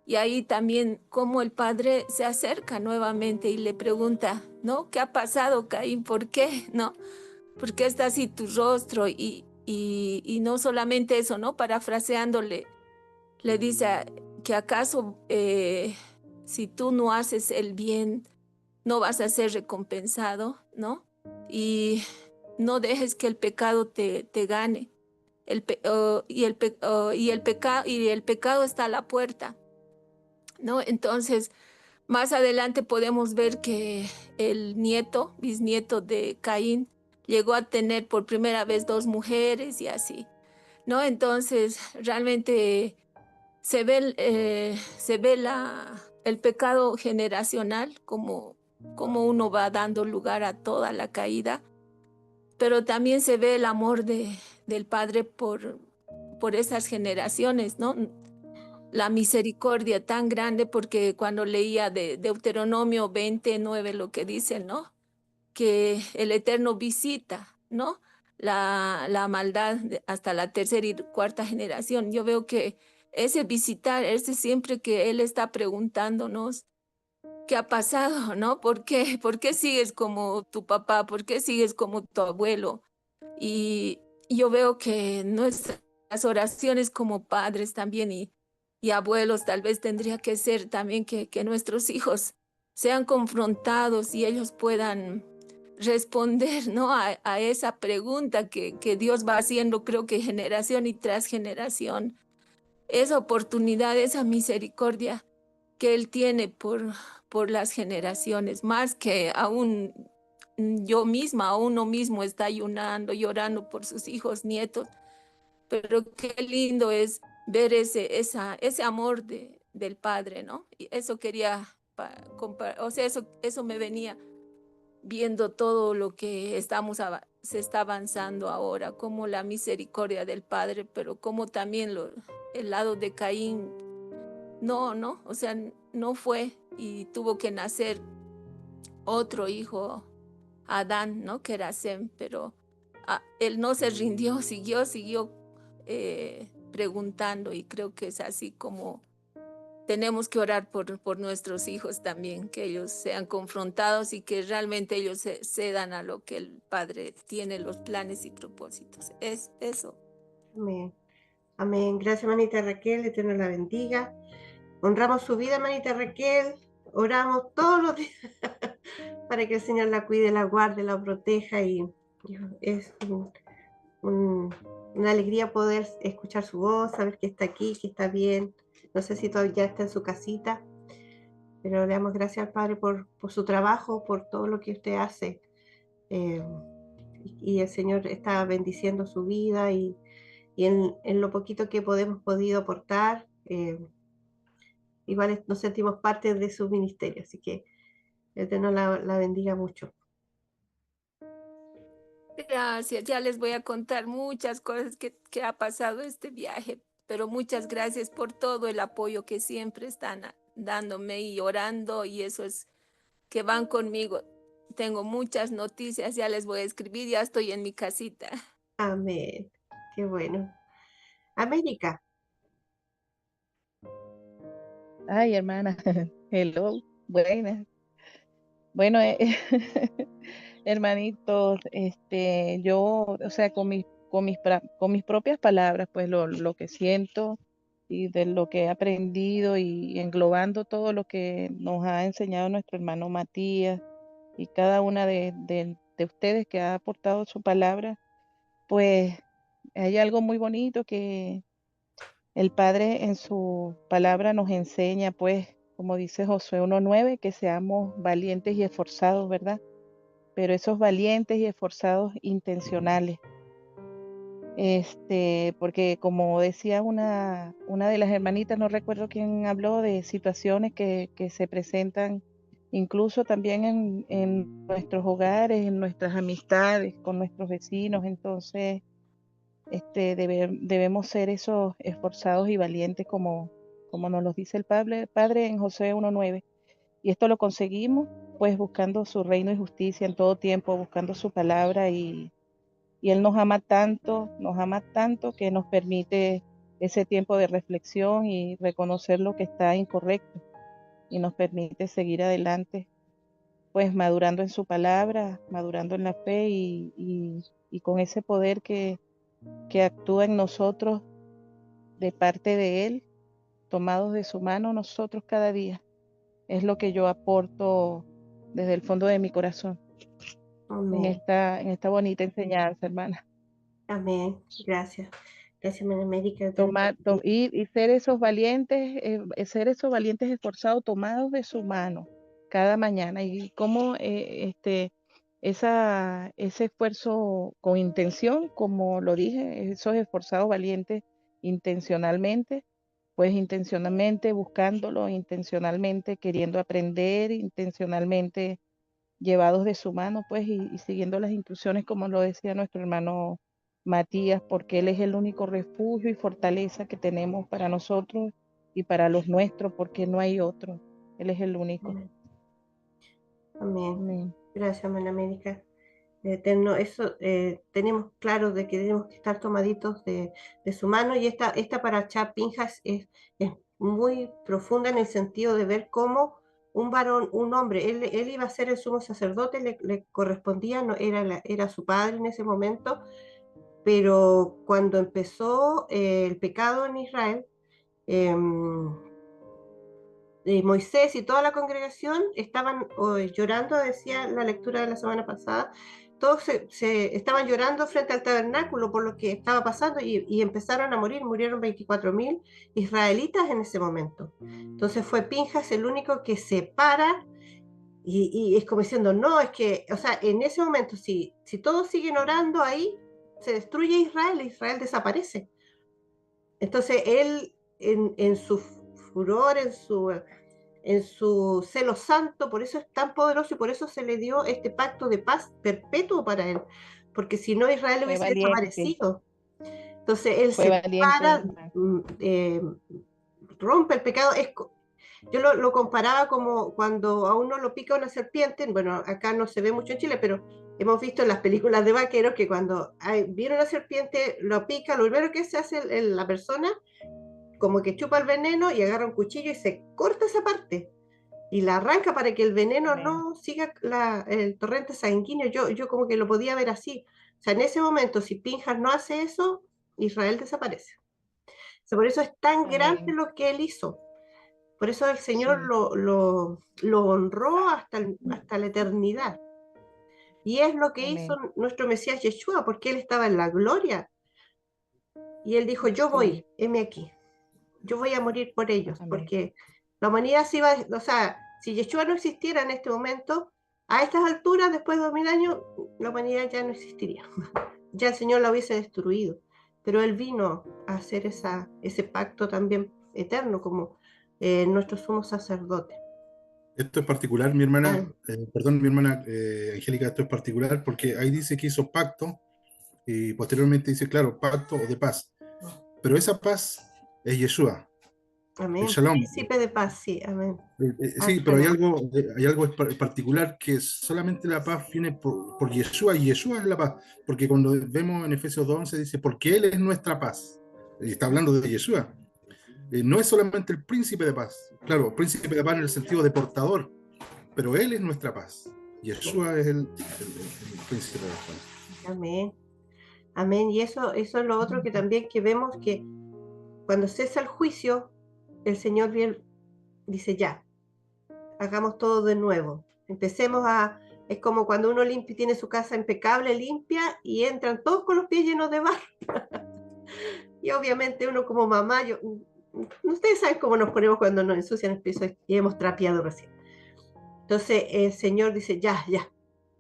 Y ahí también como el Padre se acerca nuevamente y le pregunta, ¿no? ¿Qué ha pasado, Caín? ¿Por qué? ¿No? ¿Por qué está así tu rostro? Y no solamente eso, ¿no? Parafraseándole, le dice que acaso si tú no haces el bien, no vas a ser recompensado, ¿no? Y no dejes que el pecado te gane. Y el pecado está a la puerta, ¿no? Entonces, más adelante podemos ver que el bisnieto de Caín, llegó a tener por primera vez 2 mujeres y así, ¿no? Entonces, realmente se ve el pecado generacional, como uno va dando lugar a toda la caída, pero también se ve el amor del Padre por esas generaciones, ¿no? La misericordia tan grande, porque cuando leía de Deuteronomio 29, lo que dice, ¿no? Que el Eterno visita, ¿no? La maldad hasta la tercera y cuarta generación. Yo veo que ese visitar, ese siempre que Él está preguntándonos qué ha pasado, ¿no? ¿Por qué? ¿Por qué sigues como tu papá? ¿Por qué sigues como tu abuelo? Y yo veo que nuestras oraciones como padres también y abuelos tal vez tendría que ser también que nuestros hijos sean confrontados y ellos puedan responder, ¿no? A esa pregunta que Dios va haciendo, creo que generación y tras generación. Esa oportunidad, esa misericordia que Él tiene por las generaciones, más que aún yo misma, a uno mismo está ayunando, llorando por sus hijos, nietos, pero qué lindo es ver ese amor del Padre, ¿no? Y eso quería, o sea, eso me venía viendo todo lo que se está avanzando ahora, como la misericordia del Padre, pero como también el lado de Caín, no, o sea, no fue y tuvo que nacer otro hijo, Adán, ¿no? Que era Sem, pero él no se rindió, siguió preguntando, y creo que es así como tenemos que orar por nuestros hijos también, que ellos sean confrontados y que realmente ellos cedan a lo que el Padre tiene, los planes y propósitos. Es eso. Amén. Amén. Gracias, manita Raquel. El Eterno la bendiga. Honramos su vida, manita Raquel. Oramos todos los días para que el Señor la cuide, la guarde, la proteja. Y es una alegría poder escuchar su voz, saber que está aquí, que está bien. No sé si todavía está en su casita, pero le damos gracias al Padre por su trabajo, por todo lo que usted hace. Y el Señor está bendiciendo su vida y en lo poquito que hemos podido aportar, igual nos sentimos parte de su ministerio. Así que el Eterno la bendiga mucho. Gracias, ya les voy a contar muchas cosas que ha pasado este viaje, pero muchas gracias por todo el apoyo que siempre están dándome y orando, y eso es que van conmigo. Tengo muchas noticias, ya les voy a escribir, ya estoy en mi casita. Amén. Qué bueno. América. Ay, hermana, hello, buenas. Bueno, hermanitos, yo, o sea, con mis propias palabras, pues lo que siento y de lo que he aprendido y englobando todo lo que nos ha enseñado nuestro hermano Matías y cada una de ustedes que ha aportado su palabra, pues hay algo muy bonito que el Padre en su palabra nos enseña, pues, como dice Josué 1:9, que seamos valientes y esforzados, ¿verdad? Pero esos valientes y esforzados intencionales. Porque como decía una de las hermanitas, no recuerdo quién habló de situaciones que se presentan incluso también en nuestros hogares, en nuestras amistades, con nuestros vecinos. Entonces, debemos ser esos esforzados y valientes como nos lo dice el Padre en Josué 1:9. Y esto lo conseguimos pues buscando su reino y justicia en todo tiempo, buscando su palabra y Él nos ama tanto que nos permite ese tiempo de reflexión y reconocer lo que está incorrecto y nos permite seguir adelante, pues madurando en su palabra, madurando en la fe y con ese poder que actúa en nosotros de parte de Él, tomados de su mano nosotros cada día. Es lo que yo aporto desde el fondo de mi corazón en Amén. esta bonita enseñanza, hermana. Amén. Gracias. Gracias, Hermana América. Y ser esos valientes esforzados, tomados de su mano cada mañana. Y cómo ese esfuerzo con intención, como lo dije, esos esforzados valientes intencionalmente, pues intencionalmente buscándolo, intencionalmente queriendo aprender, intencionalmente llevados de su mano, pues, y siguiendo las instrucciones, como lo decía nuestro hermano Matías, porque Él es el único refugio y fortaleza que tenemos para nosotros y para los nuestros, porque no hay otro. Él es el único. Amén. Amén. Amén. Gracias, Hermana América. Eterno, eso tenemos claro de que tenemos que estar tomaditos de su mano, y esta parachá Pinjas es muy profunda en el sentido de ver cómo un varón, un hombre, él iba a ser el sumo sacerdote, le correspondía, no, era su padre en ese momento, pero cuando empezó el pecado en Israel, Moisés y toda la congregación estaban llorando, decía la lectura de la semana pasada, todos se estaban llorando frente al tabernáculo por lo que estaba pasando, y empezaron a morir, murieron 24.000 israelitas en ese momento. Entonces fue Pinjas el único que se para y es como diciendo, no, es que, o sea, en ese momento, si todos siguen orando ahí, se destruye Israel, Israel desaparece. Entonces él, en su furor, en su celo santo, por eso es tan poderoso y por eso se le dio este pacto de paz perpetuo para él, porque si no Israel Fue hubiese valiente. desaparecido. Entonces él Fue se valiente, para, hermana. rompe el pecado. Yo lo comparaba como cuando a uno lo pica una serpiente. Bueno, acá no se ve mucho en Chile, pero hemos visto en las películas de vaqueros que cuando viene una serpiente, lo pica, lo primero que se hace la persona, como que chupa el veneno y agarra un cuchillo y se corta esa parte y la arranca para que el veneno no siga el torrente sanguíneo. Yo como que lo podía ver así. O sea, en ese momento, si Pinjas no hace eso, Israel desaparece. O sea, por eso es tan grande lo que él hizo. Por eso el Señor lo honró hasta la eternidad. Y es lo que hizo nuestro Mesías Yeshua, porque él estaba en la gloria. Y él dijo, yo voy, heme aquí. Yo voy a morir por ellos, porque la humanidad se iba, o sea, si Yeshua no existiera en este momento, a estas alturas, después de 2000 años, la humanidad ya no existiría. Ya el Señor la hubiese destruido. Pero Él vino a hacer ese pacto también eterno, como nuestro sumo sacerdote. Esto es particular, mi hermana, perdón, mi hermana Angélica, esto es particular porque ahí dice que hizo pacto y posteriormente dice, claro, pacto de paz. Pero esa paz es Yeshua. Amén. El Shalom. Príncipe de paz, sí, amén. Sí, pero hay algo particular, que solamente la paz viene por Yeshua, y Yeshua es la paz, porque cuando vemos en Efesios 2:11 dice, porque Él es nuestra paz, y está hablando de Yeshua. No es solamente el príncipe de paz, claro, príncipe de paz en el sentido de portador, pero Él es nuestra paz. Yeshua es el príncipe de paz. Amén. Amén. Y eso es lo otro que también que vemos, que cuando cesa el juicio, el Señor bien dice, ya, hagamos todo de nuevo. Es como cuando uno tiene su casa impecable, limpia, y entran todos con los pies llenos de barro. Y obviamente uno como mamá, ustedes saben cómo nos ponemos cuando nos ensucian el piso y hemos trapeado recién. Entonces el Señor dice, ya,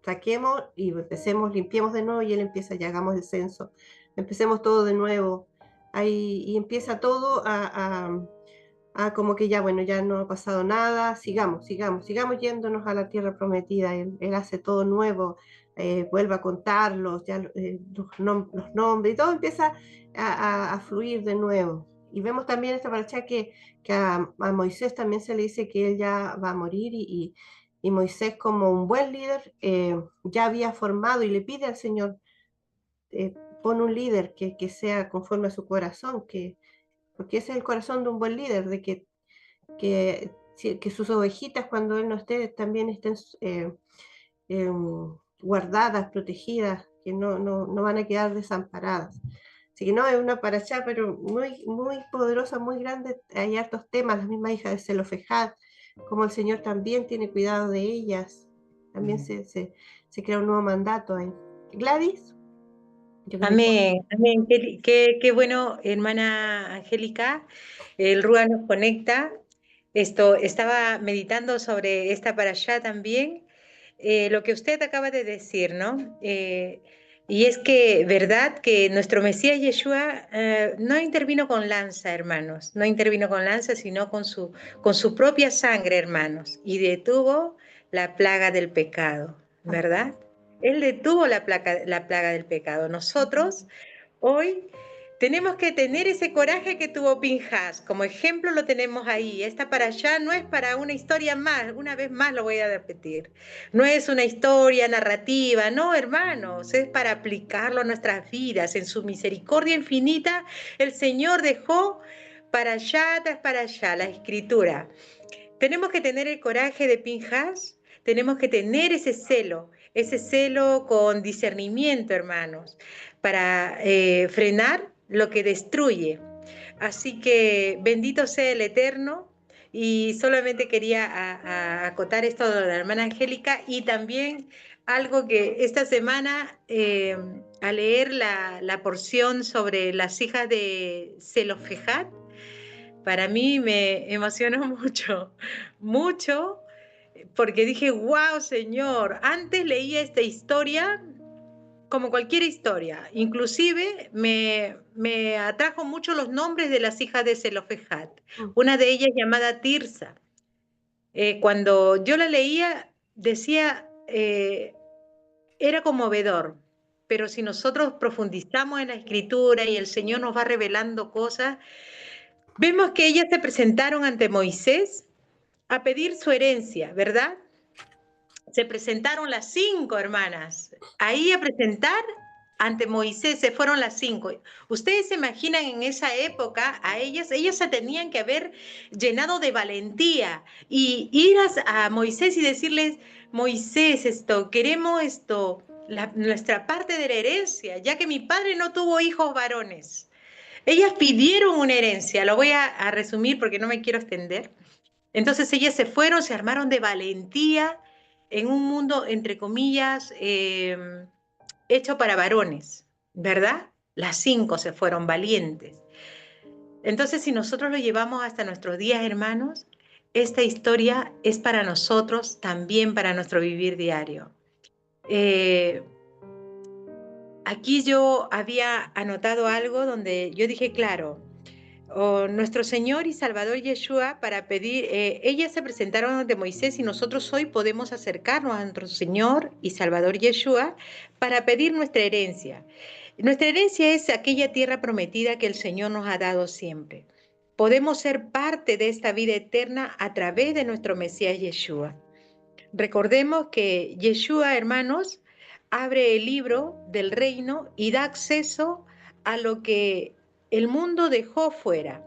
saquemos y empecemos, limpiemos de nuevo, y Él empieza, ya hagamos el censo, empecemos todo de nuevo. Ahí, y empieza todo a como que ya, bueno, ya no ha pasado nada, sigamos yéndonos a la tierra prometida. Él hace todo nuevo, vuelve a contarlos, ya los nombres, y todo empieza a fluir de nuevo. Y vemos también esta paracha que a Moisés también se le dice que él ya va a morir, y Y Moisés, como un buen líder, ya había formado y le pide al Señor, pon un líder que sea conforme a su corazón, porque ese es el corazón de un buen líder, de que sus ovejitas cuando él no esté también estén guardadas, protegidas, que no van a quedar desamparadas. Así que no, es una parashá, pero muy, muy poderosa, muy grande. Hay hartos temas, las mismas hijas de Zelofejad, como el Señor también tiene cuidado de ellas. También se crea un nuevo mandato ahí. Gladys. Amén, amén. Qué bueno, hermana Angélica. El Rúa nos conecta. Estaba meditando sobre esta para allá también. Lo que usted acaba de decir, ¿no? Y es que, verdad, que nuestro Mesías Yeshua no intervino con lanza, hermanos. No intervino con lanza, sino con su propia sangre, hermanos. Y detuvo la plaga del pecado, ¿verdad? Él detuvo la plaga del pecado. Nosotros hoy tenemos que tener ese coraje que tuvo Pinhas. Como ejemplo lo tenemos ahí. Esta para allá no es para una historia más. Una vez más lo voy a repetir. No es una historia narrativa. No, hermanos. Es para aplicarlo a nuestras vidas. En su misericordia infinita, el Señor dejó para allá tras para allá la Escritura. Tenemos que tener el coraje de Pinhas. Tenemos que tener ese celo con discernimiento, hermanos, para frenar lo que destruye. Así que bendito sea el Eterno. Y solamente quería acotar esto de la hermana Angélica y también algo que esta semana, al leer la porción sobre las hijas de Zelofejad, para mí me emocionó mucho, porque dije, wow, Señor, antes leía esta historia como cualquier historia, inclusive me atrajo mucho los nombres de las hijas de Zelofejad, una de ellas llamada Tirsa. Cuando yo la leía, decía, era conmovedor, pero si nosotros profundizamos en la escritura y el Señor nos va revelando cosas, vemos que ellas se presentaron ante Moisés a pedir su herencia, ¿verdad? Se presentaron las 5 hermanas, ahí a presentar ante Moisés, se fueron las 5. Ustedes se imaginan en esa época a ellas se tenían que haber llenado de valentía y ir a Moisés y decirles, Moisés, queremos nuestra parte de la herencia, ya que mi padre no tuvo hijos varones. Ellas pidieron una herencia, lo voy a resumir porque no me quiero extender. Entonces ellas se fueron, se armaron de valentía en un mundo, entre comillas, hecho para varones, ¿verdad? Las 5 se fueron valientes. Entonces, si nosotros lo llevamos hasta nuestros días, hermanos, esta historia es para nosotros, también para nuestro vivir diario. Aquí yo había anotado algo donde yo dije, claro, nuestro Señor y Salvador Yeshua para pedir, ellas se presentaron ante Moisés y nosotros hoy podemos acercarnos a nuestro Señor y Salvador Yeshua para pedir nuestra herencia. Nuestra herencia es aquella tierra prometida que el Señor nos ha dado siempre. Podemos ser parte de esta vida eterna a través de nuestro Mesías Yeshua. Recordemos que Yeshua, hermanos, abre el libro del reino y da acceso a lo que el mundo dejó fuera.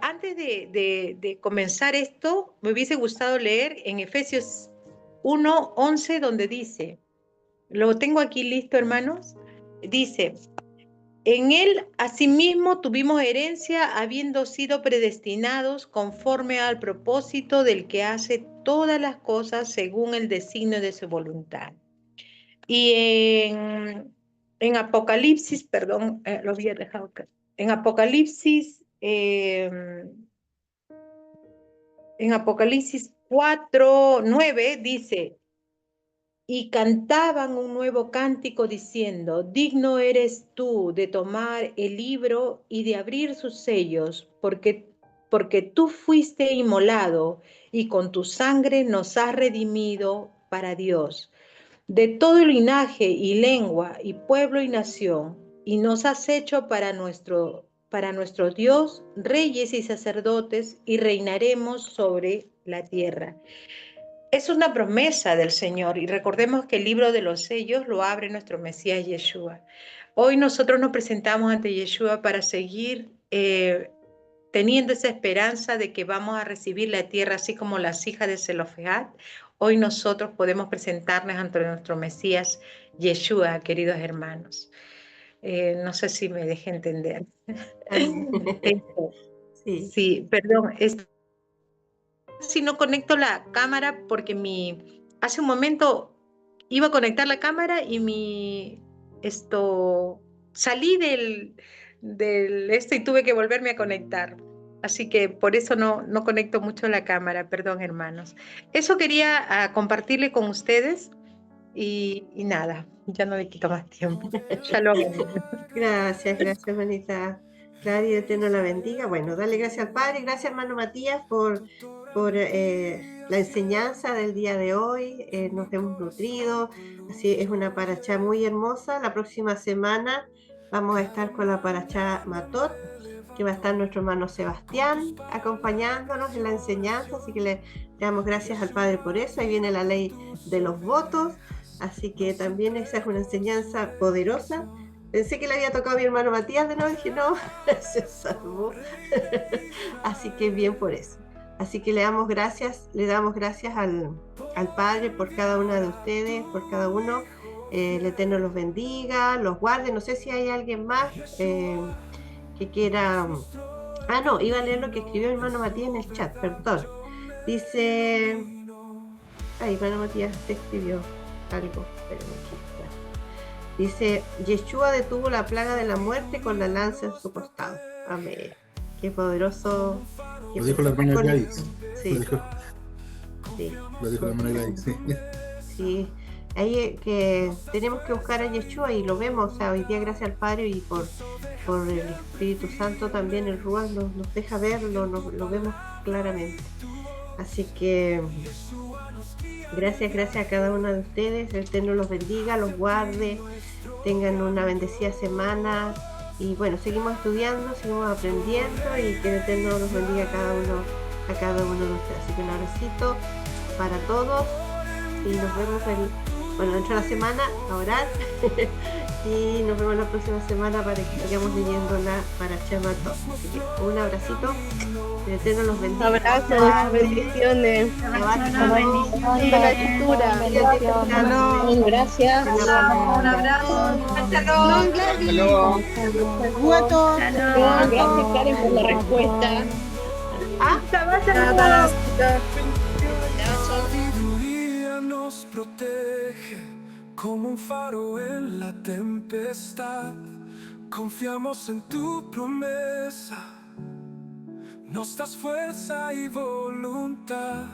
Antes de comenzar esto, me hubiese gustado leer en Efesios 1:11, donde dice, lo tengo aquí listo, hermanos, dice, en él asimismo tuvimos herencia, habiendo sido predestinados conforme al propósito del que hace todas las cosas según el designio de su voluntad. Y en Apocalipsis, perdón, lo había dejado acá. En Apocalipsis 4:9 dice, y cantaban un nuevo cántico diciendo, digno eres tú de tomar el libro y de abrir sus sellos, porque tú fuiste inmolado y con tu sangre nos has redimido para Dios, de todo linaje y lengua y pueblo y nación, y nos has hecho para nuestro Dios, reyes y sacerdotes, y reinaremos sobre la tierra. es una promesa del Señor y recordemos que el libro de los sellos lo abre nuestro Mesías Yeshua. Hoy nosotros nos presentamos ante Yeshua para seguir teniendo esa esperanza de que vamos a recibir la tierra así como las hijas de Zelofehad. Hoy nosotros podemos presentarnos ante nuestro Mesías Yeshua, queridos hermanos. No sé si me dejé entender. Sí. Sí, perdón. Si no conecto la cámara porque hace un momento iba a conectar la cámara y salí del y tuve que volverme a conectar. Así que por eso no conecto mucho la cámara, perdón, hermanos. Eso quería compartirle con ustedes y nada, ya no le quito más tiempo. Shalom. Gracias, hermanita Clary, Eterno la bendiga. Bueno, dale gracias al Padre, gracias hermano Matías por la enseñanza del día de hoy. Nos hemos nutrido, así es una parachá muy hermosa. La próxima semana vamos a estar con la parachá Matot, que va a estar nuestro hermano Sebastián acompañándonos en la enseñanza, así que le damos gracias al Padre por eso. Ahí viene la ley de los votos, así que también esa es una enseñanza poderosa. Pensé que le había tocado a mi hermano Matías de nuevo, dije no, se salvó. Así que bien por eso. Así que le damos gracias al Padre por cada una de ustedes, por cada uno. El Eterno los bendiga, los guarde. No sé si hay alguien más que quiera... Ah, no, iba a leer lo que escribió mi hermano Matías en el chat, perdón. Dice... Ay, hermano Matías te escribió algo. Espérenme aquí. Dice, Yeshua detuvo la plaga de la muerte con la lanza en su costado. Amén. Qué poderoso. Lo dijo la hermana Gladys. Sí. Lo dijo la hermana Gladys. Sí. Ahí que tenemos que buscar a Yeshua y lo vemos, o sea, hoy día gracias al Padre y por el Espíritu Santo también el Ruach nos deja verlo, lo vemos claramente. Así que gracias a cada uno de ustedes, el Eterno los bendiga, los guarde, tengan una bendecida semana y bueno, seguimos estudiando, seguimos aprendiendo y que el Eterno los bendiga a cada uno de ustedes. Así que un abracito para todos y nos vemos dentro de la semana a orar y nos vemos la próxima semana para que sigamos leyendo la Parashá Matot. Así que un abracito, el Eterno los bendiga. Abrazos, bendiciones. Bendiciones de la lectura. Gracias. Un abrazo. Hasta luego. Gracias, Karen, por la respuesta. Sabiduría nos protege como un faro en la tempestad. Confiamos en tu promesa, nos das fuerza y voluntad.